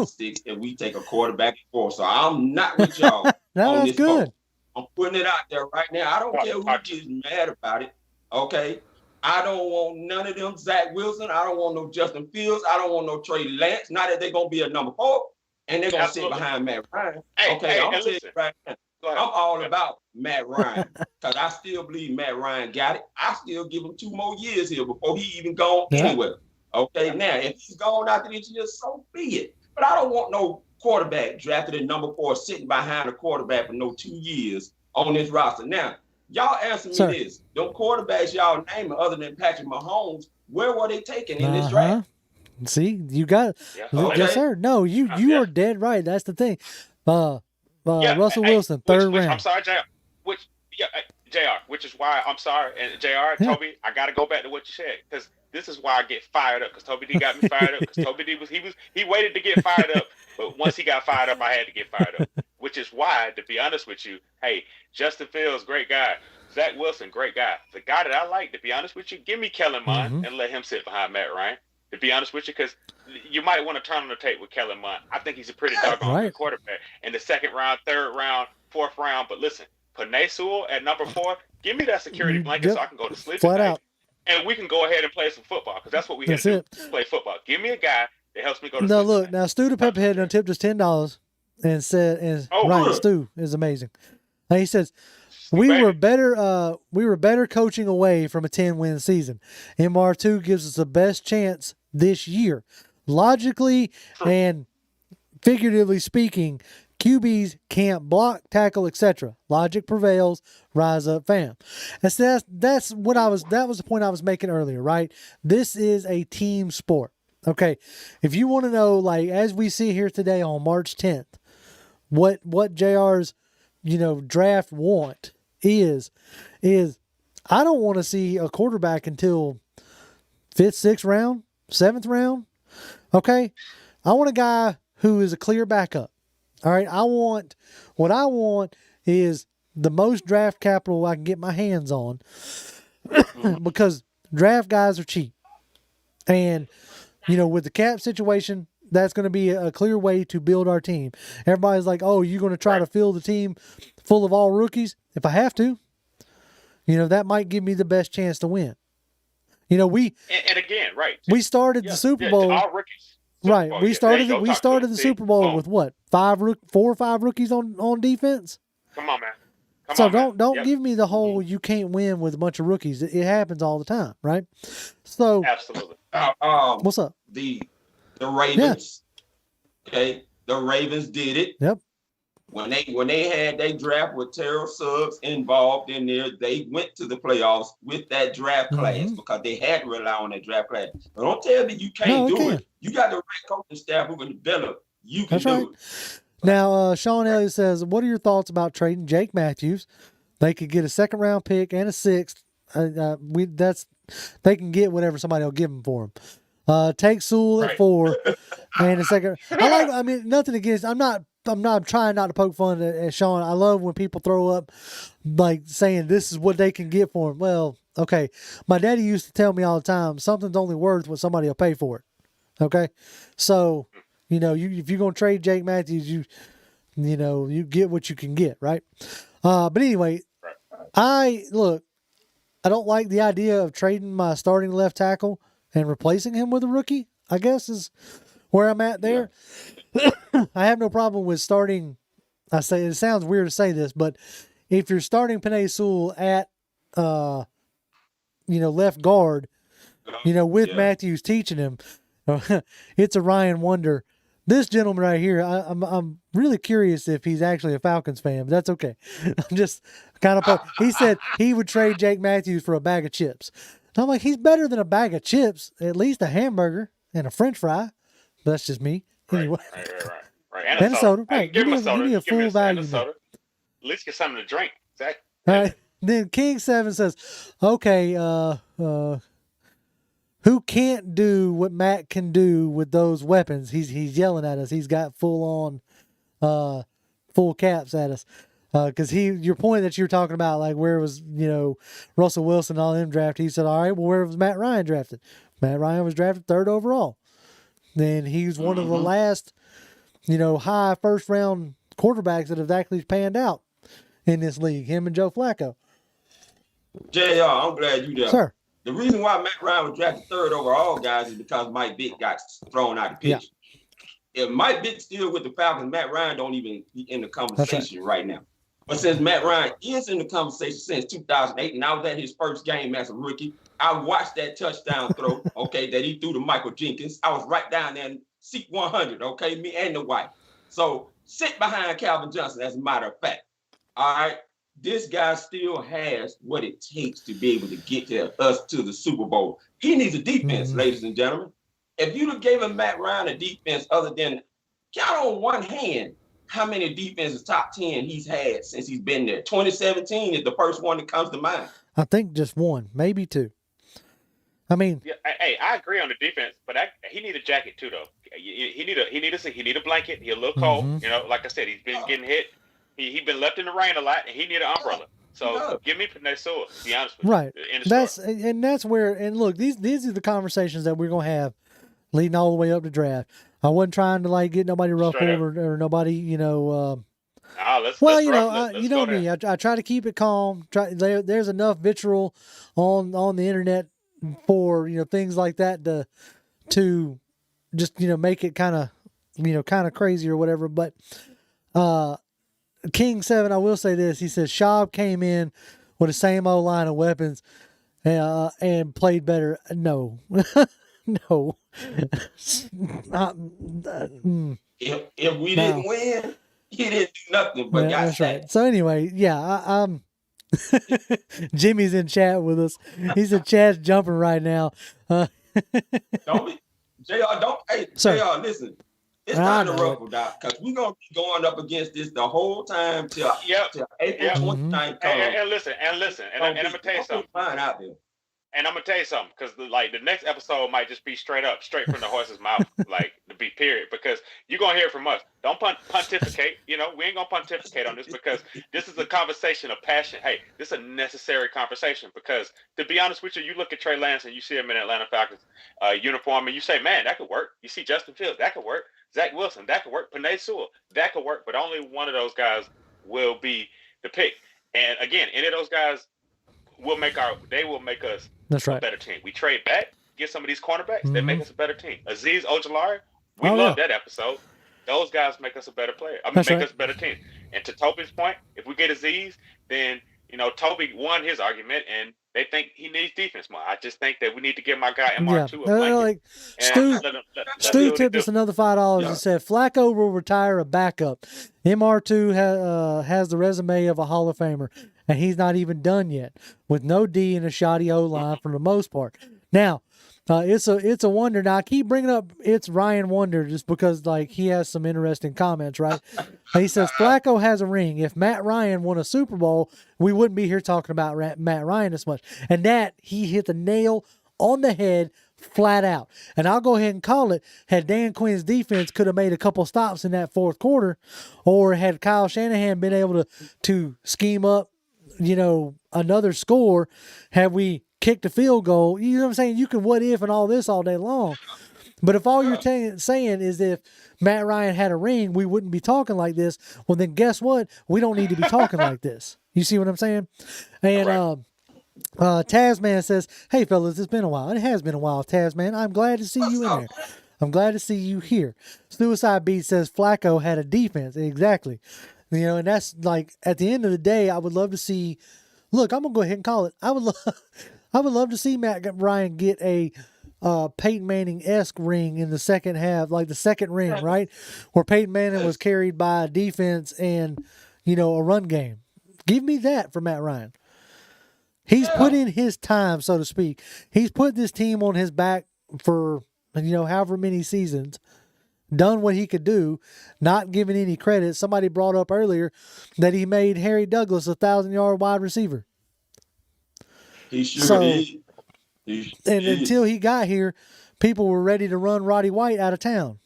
sticks if we take a quarterback and forth. So I'm not with y'all. That's good. I'm putting it out there right now. I don't care who gets mad about it. Okay, I don't want none of them Zach Wilson. I don't want no Justin Fields. I don't want no Trey Lance. Not that they're gonna be a number 4 and they're gonna sit behind Matt Ryan. I'm telling you right now. I'm all about Matt Ryan because I still believe Matt Ryan got it. I still give him 2 more years here before he even gone anywhere. Okay, now if he's gone after this year, so be it. But I don't want no quarterback drafted at number 4 sitting behind a quarterback for no 2 years on this roster. Now, y'all answer me this: them quarterbacks y'all naming other than Patrick Mahomes, where were they taken in this draft? See, you got it. Yes, sir. No, you are dead right. That's the thing. Russell Wilson, third round. I'm sorry, JR. Which is why I'm sorry. And JR, Toby, I got to go back to what you said because this is why I get fired up because Toby D got me fired up because Toby D he waited to get fired up, but once he got fired up, I had to get fired up. Which is why, to be honest with you, hey, Justin Fields, great guy. Zach Wilson, great guy. The guy that I like, to be honest with you, give me Kellen Mond and let him sit behind Matt Ryan. To be honest with you, because you might want to turn on the tape with Kellen Mond. I think he's a pretty doggone good quarterback in the 2nd round, 3rd round, 4th round. But listen, Penei Sewell at number 4, give me that security blanket so I can go to sleep flat out. And we can go ahead and play some football because that's what we have to do. Play football. Give me a guy that helps me go to sleep. No, look, now Stu the Pepperhead done tipped us $10 and said, Stu is amazing. And he says, we were better coaching away from a 10-win season. MR2 gives us the best chance this year. Logically and figuratively speaking, QBs can't block, tackle, etc. Logic prevails. Rise up, fam. That's that was the point I was making earlier, right? This is a team sport. Okay. If you want to know, like, as we see here today on March 10th, what JR's, draft want is I don't want to see a quarterback until 5th, 6th round, 7th round. Okay. I want a guy who is a clear backup. All right. What I want is the most draft capital I can get my hands on because draft guys are cheap. And, with the cap situation, that's going to be a clear way to build our team. Everybody's like, oh, you're going to try to fill the team full of all rookies? If I have to, that might give me the best chance to win. And again, right. We started the Super Bowl. All rookies. Right. We started the Super Bowl with what? 4 or 5 rookies on defense? Come on, man. Don't give me the whole you can't win with a bunch of rookies. It happens all the time, right? So absolutely. What's up? The Ravens. Yeah. Okay. The Ravens did it. Yep. When they had their draft with Terrell Suggs involved in there, they went to the playoffs with that draft class because they had to rely on that draft class. But don't tell me you can't do it. You got the right coaching staff who can develop. You can do it. Now, Sean Elliott says, what are your thoughts about trading Jake Matthews? They could get a 2nd round pick and a 6th. They can get whatever somebody will give them for them. Take Sewell at 4 and a 2nd. Nothing against. I'm not not trying not to poke fun at Sean. I love when people throw up like saying this is what they can get for him. Well, okay. My daddy used to tell me all the time, something's only worth what somebody will pay for it. Okay. So, if you're going to trade Jake Matthews, you get what you can get. Right. But anyway, I don't like the idea of trading my starting left tackle and replacing him with a rookie, I guess is where I'm at there. Yeah. I have no problem with starting. I say it sounds weird to say this, but if you're starting Penei Sewell at, left guard, with Matthews teaching him, it's a Ryan Wonder. This gentleman right here, I'm really curious if he's actually a Falcons fan, but that's okay. I'm just kind of. He said he would trade Jake Matthews for a bag of chips. And I'm like, he's better than a bag of chips, at least a hamburger and a French fry. But that's just me. Anyway. Right. And a soda. Right. Give me a full value. At least get something to drink. Exactly. All right. Then King 7 says, okay, who can't do what Matt can do with those weapons? He's yelling at us. He's got full caps at us. Because your point that you were talking about, like where was, Russell Wilson and all them drafted, he said, all right, well, where was Matt Ryan drafted? Matt Ryan was drafted 3rd overall. Then he was one of the last, high first round quarterbacks that have actually panned out in this league, him and Joe Flacco. JR, I'm glad you there. Sir. The reason why Matt Ryan was drafted 3rd overall, guys, is because Mike Vick got thrown out of the picture. Yeah. If Mike Vick's still with the Falcons, Matt Ryan don't even be in the conversation right now. But since Matt Ryan is in the conversation since 2008, and I was at his first game as a rookie, I watched that touchdown throw, that he threw to Michael Jenkins. I was right down there in seat 100, me and the wife. So sit behind Calvin Johnson, as a matter of fact. All right, this guy still has what it takes to be able to get us to the Super Bowl. He needs a defense, ladies and gentlemen. If you'd have given Matt Ryan a defense other than, count on one hand, how many defenses top 10 he's had since he's been there. 2017 is the first one that comes to mind. I think just one, maybe two. I mean, hey, I agree on the defense, but he need a jacket too, though. He need a blanket. He a little cold. Like I said, he's been getting hit. He been left in the rain a lot, and he need an umbrella. So give me Penei Sewell, to be honest with you. Right. That's where. And look, these are the conversations that we're gonna have leading all the way up to draft. I wasn't trying to get nobody ruffled or nobody, me. I try to keep it calm. There's enough vitriol on the internet for things like that to just make it kind of crazy or whatever. But King 7, I will say this. He says Schaub came in with the same old line of weapons and played better. No. No. If we didn't win, he didn't do nothing but got that's right. So anyway, I'm Jimmy's in chat with us. He said chat's jumping right now. Don't be JR, listen. It's time to ruffle, Doc, because we're going to be going up against this the whole time till April 29th. And listen, and I'm going to tell you something. Fine out there. And I'm gonna tell you something, because the next episode might just be straight from the horse's mouth, to be period. Because you're gonna hear it from us. Don't pontificate. We ain't gonna pontificate on this, because this is a conversation of passion. Hey, this is a necessary conversation, because to be honest with you, you look at Trey Lance and you see him in Atlanta Falcons uniform, and you say, man, that could work. You see Justin Fields, that could work. Zach Wilson, that could work. Penei Sewell, that could work. But only one of those guys will be the pick. And again, any of those guys will make us a better team. We trade back, get some of these cornerbacks, they make us a better team. Azeez Ojulari, we love that episode. Those guys make us a better player. Us a better team. And to Toby's point, if we get Azeez, then Toby won his argument, and they think he needs defense more. I just think that we need to give my guy MR2 a blanket. Stu tipped us another $5 and said Flacco will retire a backup. MR2 has the resume of a Hall of Famer, and he's not even done yet, with no D and a shoddy O-line for the most part. Now, it's a wonder. Now, I keep bringing up it's Ryan Wonder just because he has some interesting comments, right? He says Flacco has a ring. If Matt Ryan won a Super Bowl, we wouldn't be here talking about Matt Ryan as much. And that he hit the nail on the head flat out. And I'll go ahead and call it, had Dan Quinn's defense could have made a couple stops in that fourth quarter, or had Kyle Shanahan been able to scheme up, another score, had we kicked a field goal, you know what I'm saying? You can what if and all this all day long. But if all you're saying is if Matt Ryan had a ring, we wouldn't be talking like this, well, then guess what? We don't need to be talking like this. You see what I'm saying? And Tasman says, hey, fellas, it's been a while. It has been a while, Tasman. I'm glad to see you in there. I'm glad to see you here. Suicide Beat says Flacco had a defense. Exactly. And that's like, at the end of the day, I would love to see, look, I'm going to go ahead and call it. I would love to see Matt Ryan get a Peyton Manning-esque ring in the second half, like the second ring, right? Where Peyton Manning was carried by a defense and, a run game. Give me that for Matt Ryan. He's put in his time, so to speak. He's put this team on his back for, however many seasons, done what he could do, not giving any credit. Somebody brought up earlier that he made Harry Douglas a 1,000-yard wide receiver. He sure did. And until he got here, people were ready to run Roddy White out of town.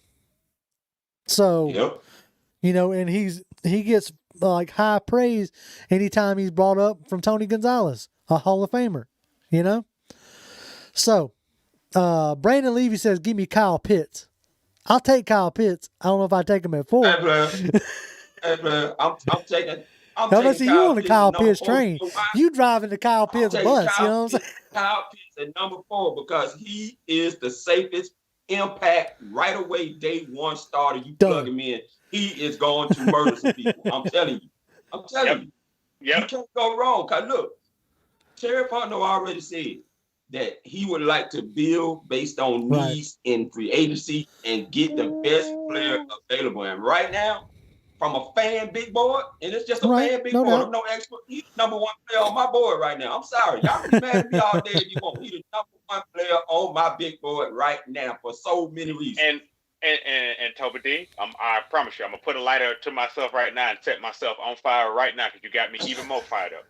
So, and he gets like high praise anytime he's brought up from Tony Gonzalez, a Hall of Famer, So, Brandon Levy says, give me Kyle Pitts. I'll take Kyle Pitts. I don't know if I take him at 4. Hey, bro, I'm taking. How about see you on the Kyle Pitts train? You driving the Kyle Pitts bus, you know what I'm saying? Kyle Pitts at number 4 because he is the safest impact right away day one starter. You plug him in, he is going to murder some people. I'm telling you. You can't go wrong. Cause look, Terry Fontenot already said that he would like to build based on needs in free agency and get the best player available. And right now, from a fan big board, and it's just a fan big board. I'm no expert. He's the number 1 player on my board right now. I'm sorry. Y'all can be mad at me all day if you want. He's the number 1 player on my big board right now for so many reasons. And Toby D, I promise you, I'm going to put a lighter to myself right now and set myself on fire right now because you got me even more fired up.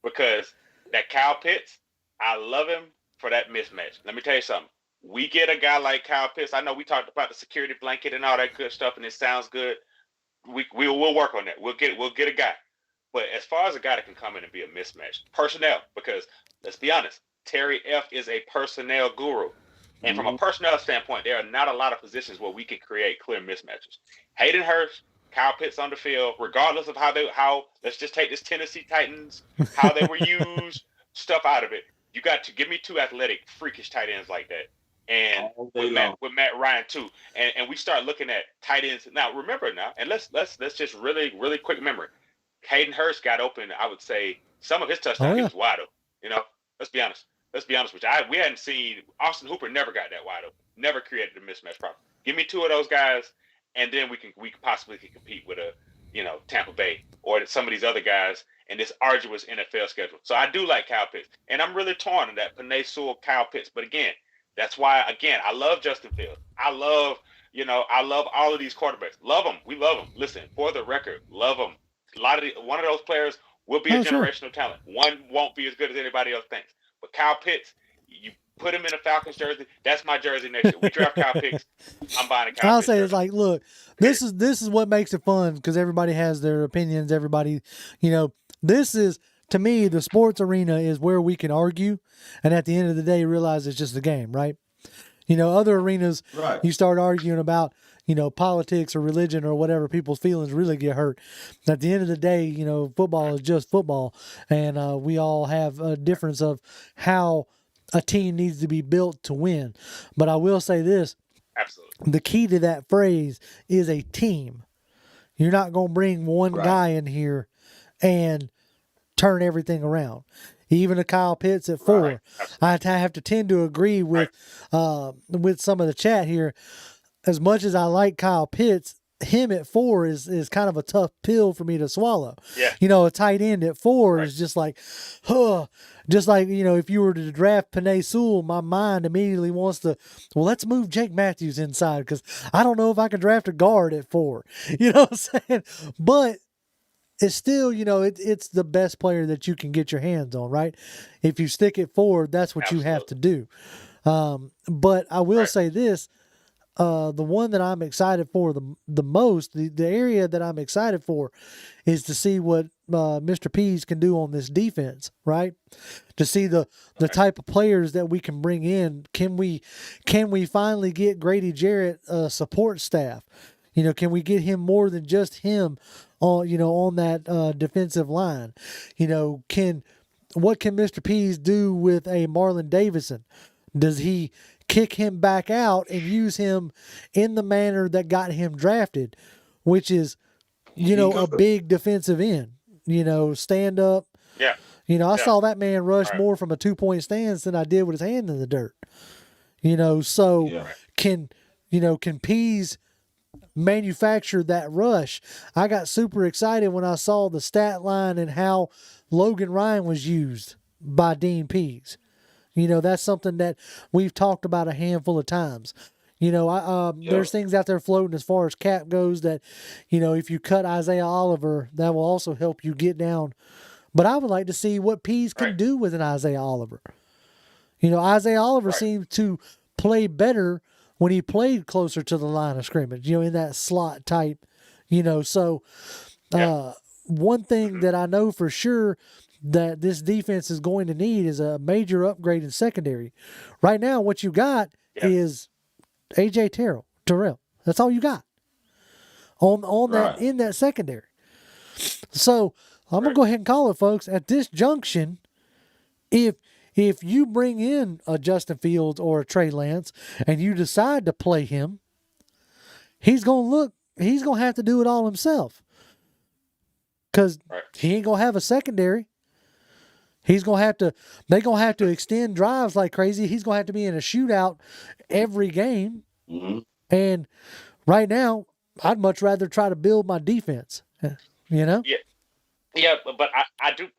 Because that Kyle Pitts, I love him for that mismatch. Let me tell you something. We get a guy like Kyle Pitts. I know we talked about the security blanket and all that good stuff, and it sounds good. We'll work on that. We'll get a guy. But as far as a guy that can come in and be a mismatch, personnel, because let's be honest, Terry F is a personnel guru. And from a personnel standpoint, there are not a lot of positions where we can create clear mismatches. Hayden Hurst, Kyle Pitts on the field, regardless of how let's just take this Tennessee Titans, how they were used, stuff out of it. You got to give me 2 athletic, freakish tight ends like that. And with Matt Ryan too, and we start looking at tight ends now. Remember now, and let's just really quick memory. Hayden Hurst got open. I would say some of his touchdowns he was wide open. Let's be honest. Let's be honest with you. We hadn't seen Austin Hooper never got that wide open. Never created a mismatch problem. Give me 2 of those guys, and then we possibly compete with a Tampa Bay or some of these other guys in this arduous NFL schedule. So I do like Kyle Pitts, and I'm really torn on that Penei Sewell, Kyle Pitts. But again. That's why, again, I love Justin Fields. I love all of these quarterbacks. Love them. We love them. Listen, for the record, love them. One of those players will be a generational talent. One won't be as good as anybody else thinks. But Kyle Pitts, you put him in a Falcons jersey. That's my jersey next year. We draft Kyle Pitts. I'm buying a Kyle Pitts. I'll say it's like, look, this is what makes it fun because everybody has their opinions. Everybody, this is. To me, the sports arena is where we can argue, and at the end of the day, realize it's just a game, right? Other arenas, you start arguing about, politics or religion or whatever, people's feelings really get hurt. At the end of the day, football is just football, and we all have a difference of how a team needs to be built to win. But I will say this. Absolutely. The key to that phrase is a team. You're not going to bring one guy in here and turn everything around. Even a Kyle Pitts at 4. I have to tend to agree with some of the chat here. As much as I like Kyle Pitts, him at 4 is kind of a tough pill for me to swallow. Yeah. A tight end at 4 is just like, just like, if you were to draft Penei Sewell, my mind immediately wants to, well, let's move Jake Matthews inside because I don't know if I can draft a guard at 4. You know what I'm saying? But it's still, it's the best player that you can get your hands on, right? If you stick it forward, that's what you have to do. But I will say this. The one that I'm excited for the most, the area that I'm excited for is to see what Mr. Pease can do on this defense, right? To see the type of players that we can bring in. Can we finally get Grady Jarrett support staff? Can we get him more than just him on that defensive line? What can Mr. Pease do with a Marlon Davidson? Does he kick him back out and use him in the manner that got him drafted, which is, a big defensive end, stand up. Yeah. I saw that man rush more from a 2-point stance than I did with his hand in the dirt. Can Pease manufacture that rush? I got super excited when I saw the stat line and how Logan Ryan was used by Dean Pease. That's something that we've talked about a handful of times. There's things out there floating as far as cap goes that, if you cut Isaiah Oliver, that will also help you get down. But I would like to see what Pease can do with an Isaiah Oliver. Isaiah Oliver seemed to play better when he played closer to the line of scrimmage, in that slot type, So one thing that I know for sure that this defense is going to need is a major upgrade in secondary. Right now, what you got is AJ Terrell. That's all you got on that in that secondary. So I'm gonna go ahead and call it, folks. At this junction, if you bring in a Justin Fields or a Trey Lance and you decide to play him, he's gonna have to do it all himself. Because he ain't gonna have a secondary. They're gonna have to extend drives like crazy. He's gonna have to be in a shootout every game. Mm-hmm. And right now, I'd much rather try to build my defense. Yeah, but I do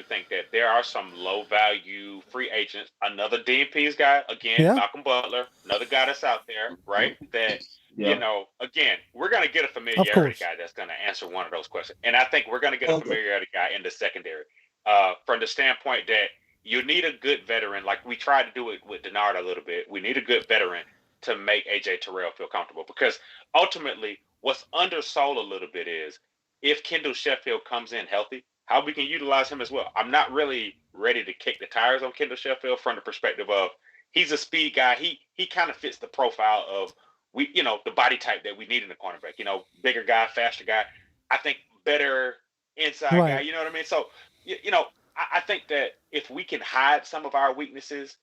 think that there are some low value free agents. Another DMP's guy, again, Malcolm Butler, another guy that's out there, right? That again, we're gonna get a familiarity guy that's gonna answer one of those questions, and I think we're gonna get a familiarity guy in the secondary. From the standpoint that you need a good veteran, like we tried to do it with Denard a little bit. We need a good veteran to make AJ Terrell feel comfortable, because ultimately what's undersold a little bit is if Kendall Sheffield comes in healthy, how we can utilize him as well. I'm not really ready to kick the tires on Kendall Sheffield from the perspective of he's a speed guy. He kind of fits the profile of the body type that we need in the cornerback, bigger guy, faster guy. I think better inside guy, you know what I mean? So, I think that if we can hide some of our weaknesses,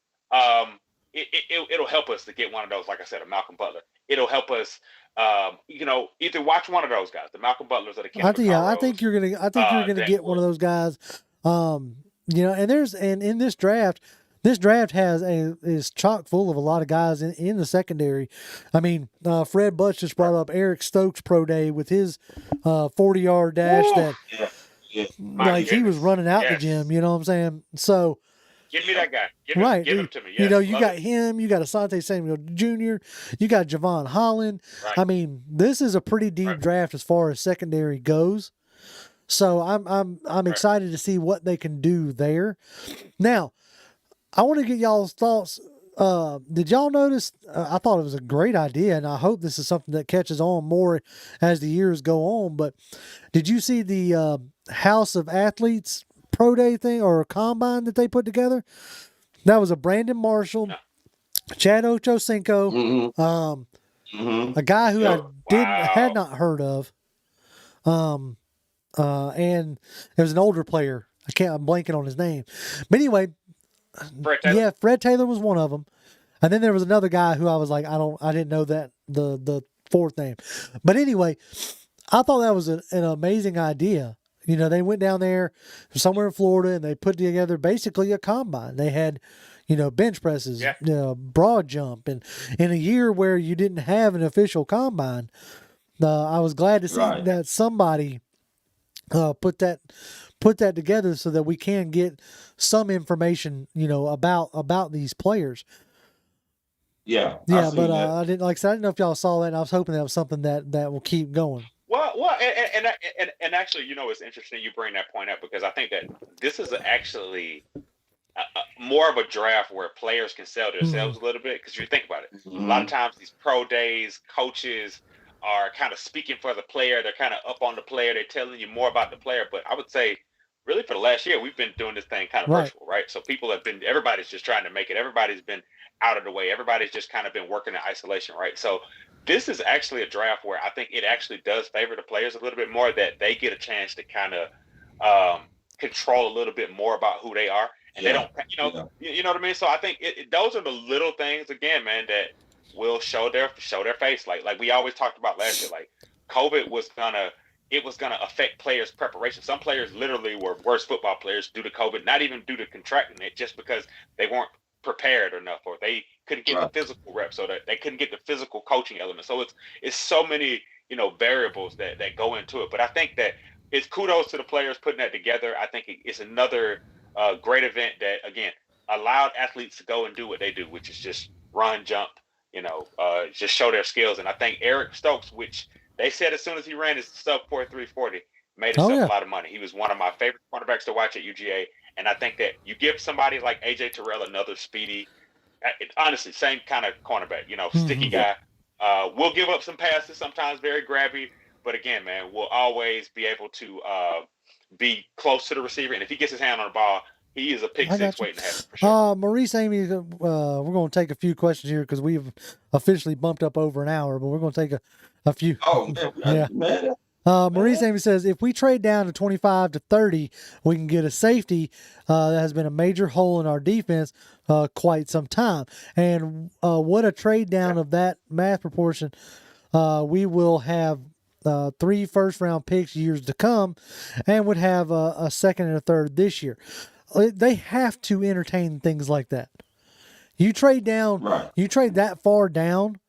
it'll help us to get one of those, like I said, a Malcolm Butler. It'll help us, either watch one of those guys, the Malcolm Butlers or the Kendall I think you're gonna get one of those guys. And in this draft is chock full of a lot of guys in the secondary. I mean, Fred Butch just brought up Eric Stokes' pro day with his 40-yard dash he was running out the gym. You know what I'm saying? So. Give me that guy. Give him to me. Yes, you got him. You got Asante Samuel Jr. You got Javon Holland. Right. I mean, this is a pretty deep draft as far as secondary goes. So I'm excited to see what they can do there. Now, I want to get y'all's thoughts. Did y'all notice? I thought it was a great idea, and I hope this is something that catches on more as the years go on. But did you see the House of Athletes pro day thing or a combine that they put together? That was a Brandon Marshall, Chad Ochocinco, a guy who I had not heard of, and there was an older player. I'm blanking on his name, but anyway, Fred Taylor was one of them, and then there was another guy who I was like, I didn't know that the fourth name, but anyway, I thought that was an amazing idea. They went down there somewhere in Florida and they put together basically a combine. They had, bench presses, broad jump. And in a year where you didn't have an official combine, I was glad to see that somebody put that together so that we can get some information, about these players. Yeah. But I didn't I didn't know if y'all saw that, and I was hoping that was something that will keep going. Well, and actually, it's interesting you bring that point up, because I think that this is actually more of a draft where players can sell themselves a little bit. Because you think about it, a lot of times these pro days, coaches are kind of speaking for the player. They're kind of up on the player. They're telling you more about the player. But I would say, really, for the last year, we've been doing this thing kind of virtual, right? So everybody's just trying to make it. Everybody's been out of the way. Everybody's just kind of been working in isolation, right? So this is actually a draft where I think it actually does favor the players a little bit more, that they get a chance to kind of control a little bit more about who they are. And they don't, you know what I mean? So I think those are the little things, again, man, that will show their face. Like we always talked about last year, like COVID was gonna affect players' preparation. Some players literally were worse football players due to COVID, not even due to contracting it, just because they weren't prepared enough, or they couldn't get the physical reps, so that they couldn't get the physical coaching element. So it's so many, variables that go into it. But I think that it's kudos to the players putting that together. I think it's another great event that, again, allowed athletes to go and do what they do, which is just run, jump, just show their skills. And I think Eric Stokes, which they said as soon as he ran his sub 4.340, made himself a lot of money. He was one of my favorite cornerbacks to watch at UGA. And I think that you give somebody like AJ Terrell another speedy, honestly, same kind of cornerback, sticky guy. We'll give up some passes, sometimes very grabby. But again, man, we'll always be able to be close to the receiver. And if he gets his hand on the ball, he is a pick six waiting to happen for sure. Maurice, Amy, we're going to take a few questions here because we've officially bumped up over an hour, but we're going to take a few. Oh, man. Maurice Amy says, if we trade down to 25 to 30, we can get a safety that has been a major hole in our defense quite some time. And what a trade down of that math proportion. We will have 3 first-round picks years to come and would have a second and a third this year. They have to entertain things like that. You trade down, you trade that far down.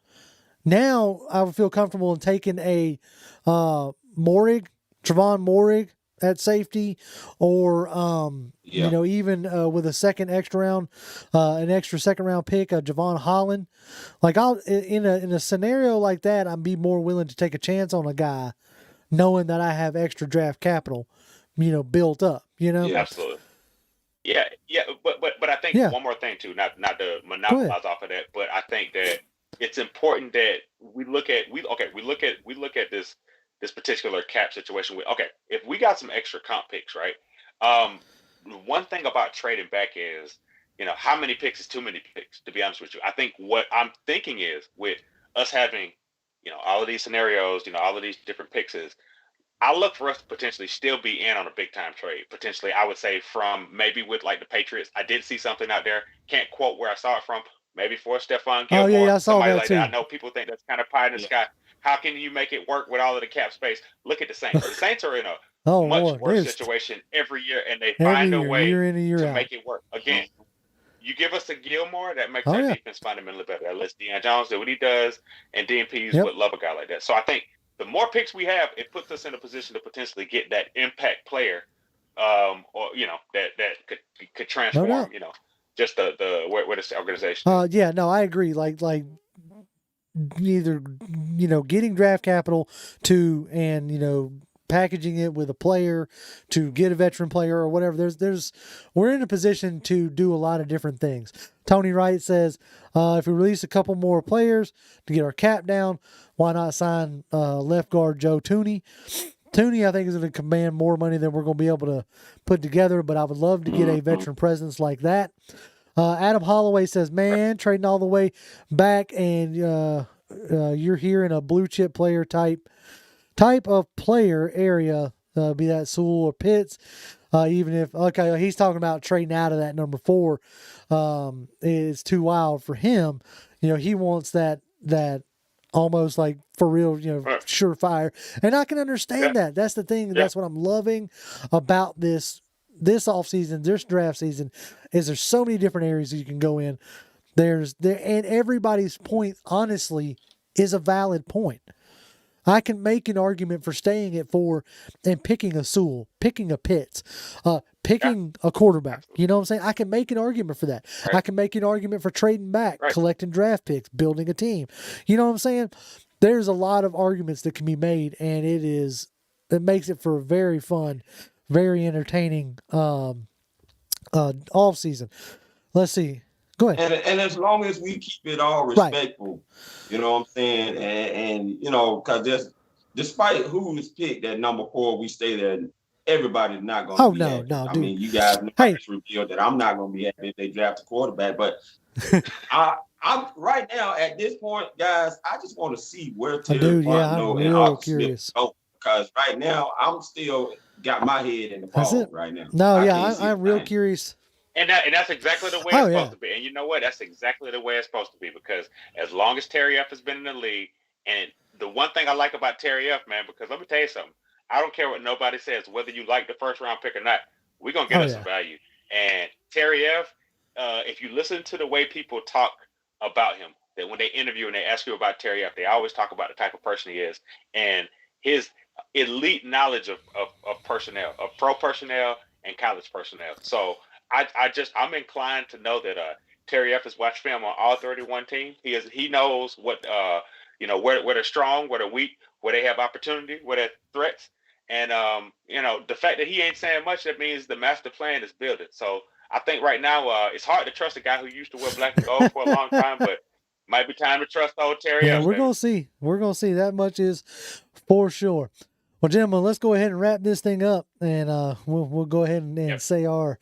Now I would feel comfortable in taking a Trevon Morig at safety, or even with a second extra round, an extra second round pick, Javon Holland. Like in a scenario like that, I'd be more willing to take a chance on a guy, knowing that I have extra draft capital, built up. Yeah, absolutely. Yeah, but I think one more thing too, not to monopolize off of that, but I think that it's important that we look at this particular cap situation. If we got some extra comp picks, right? One thing about trading back is, how many picks is too many picks, to be honest with you. I think what I'm thinking is, with us having, all of these scenarios, all of these different picks, is I look for us to potentially still be in on a big time trade. Potentially, I would say from maybe with like the Patriots. I did see something out there. Can't quote where I saw it from. Maybe for Stephon Gilmore. Oh, yeah, I saw that like too. That. I know people think that's kind of pie in the sky. How can you make it work with all of the cap space? Look at the Saints. The Saints are in a much worse situation every year, and they find a way to make it work. Again, you give us a Gilmore, that makes our defense fundamentally better. Let's Deion Jones do what he does, and DMPs would love a guy like that. So I think the more picks we have, it puts us in a position to potentially get that impact player, or that could transform, just where this organization. I agree. Like either getting draft capital and packaging it with a player to get a veteran player or whatever. We're in a position to do a lot of different things. Tony Wright says, if we release a couple more players to get our cap down, why not sign left guard Joe Tooney? Tooney, I think, is going to command more money than we're going to be able to put together, but I would love to get a veteran presence like that. Adam Holloway says, man, trading all the way back, and you're here in a blue chip player type of player area, be that Sewell or Pitts, even if, he's talking about trading out of that number 4, is too wild for him. He wants that almost like for real, surefire. And I can understand that. That's the thing. That's what I'm loving about this offseason, this draft season, is there's so many different areas you can go in. And everybody's point, honestly, is a valid point. I can make an argument for staying at 4 and picking a Sewell, picking a Pitts, picking a quarterback. You know what I'm saying? I can make an argument for that. Right. I can make an argument for trading back, collecting draft picks, building a team. You know what I'm saying? There's a lot of arguments that can be made, and it makes it for a very fun, very entertaining off season. Let's see. Go ahead. And as long as we keep it all respectful, you know what I'm saying? And you know, because despite who is picked at number 4, we stay there. Everybody's not going to be happy. No, I dude. mean, you guys know it's revealed that I'm not going to be happy if they draft a quarterback. But I'm right now at this point, guys. I just want to see where Terry Fontenot and Arthur Smith go, because right now I'm still got my head in the fog right now. No, I'm real curious. And that's exactly the way it's supposed to be. And you know what? That's exactly the way it's supposed to be, because as long as Terry F has been in the league, and the one thing I like about Terry F, man, because let me tell you something. I don't care what nobody says, whether you like the first round pick or not. We're going to get us some value. And Terry F, if you listen to the way people talk about him, that when they interview and they ask you about Terry F, they always talk about the type of person he is and his elite knowledge of personnel, of pro personnel and college personnel. So I'm inclined to know that Terry F has watched film on all 31 teams. He knows what where they're strong, where they're weak, where they have opportunity, where they're threats. And the fact that he ain't saying much, that means the master plan is building. So I think right now it's hard to trust a guy who used to wear black and gold for a long time, but might be time to trust old Terry F. We're gonna see. We're gonna see. That much is for sure. Well, gentlemen, let's go ahead and wrap this thing up, and we'll go ahead and say our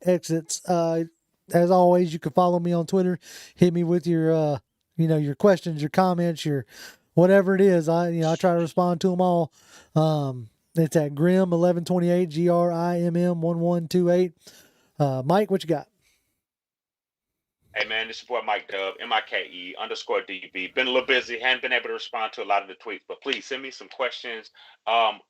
exits. As always, you can follow me on Twitter. Hit me with your your questions, your comments, your whatever it is. I try to respond to them all. It's at Grim1128, GRIMM1128. Mike, what you got? Hey man, this is your boy Mike Dub, MIKE_DB. Been a little busy, hadn't been able to respond to a lot of the tweets, but please send me some questions.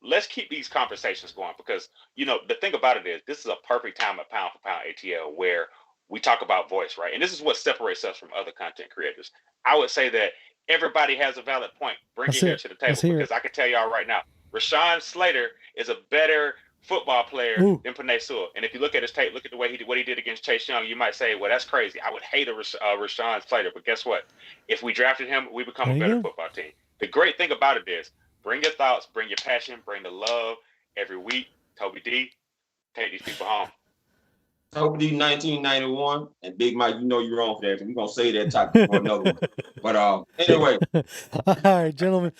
Let's keep these conversations going, because the thing about it is, this is a perfect time at Pound for Pound ATL where we talk about voice, right? And this is what separates us from other content creators. I would say that everybody has a valid point. Bring it here to the table, because I can tell y'all right now, Rashawn Slater is a better football player than Penei Sewell. And if you look at his tape, look at the way what he did against Chase Young, you might say, well, that's crazy. I would hate a Rashawn Slater. But guess what? If we drafted him, we become a better football team. The great thing about it is, bring your thoughts, bring your passion, bring the love every week. Toby D, take these people home. Toby D, 1991, and Big Mike, you're wrong for that. We're gonna say that topic for another one. But anyway, all right, gentlemen.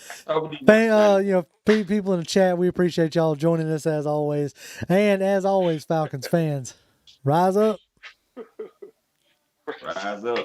People in the chat, we appreciate y'all joining us as always, and as always, Falcons fans, rise up. Rise up.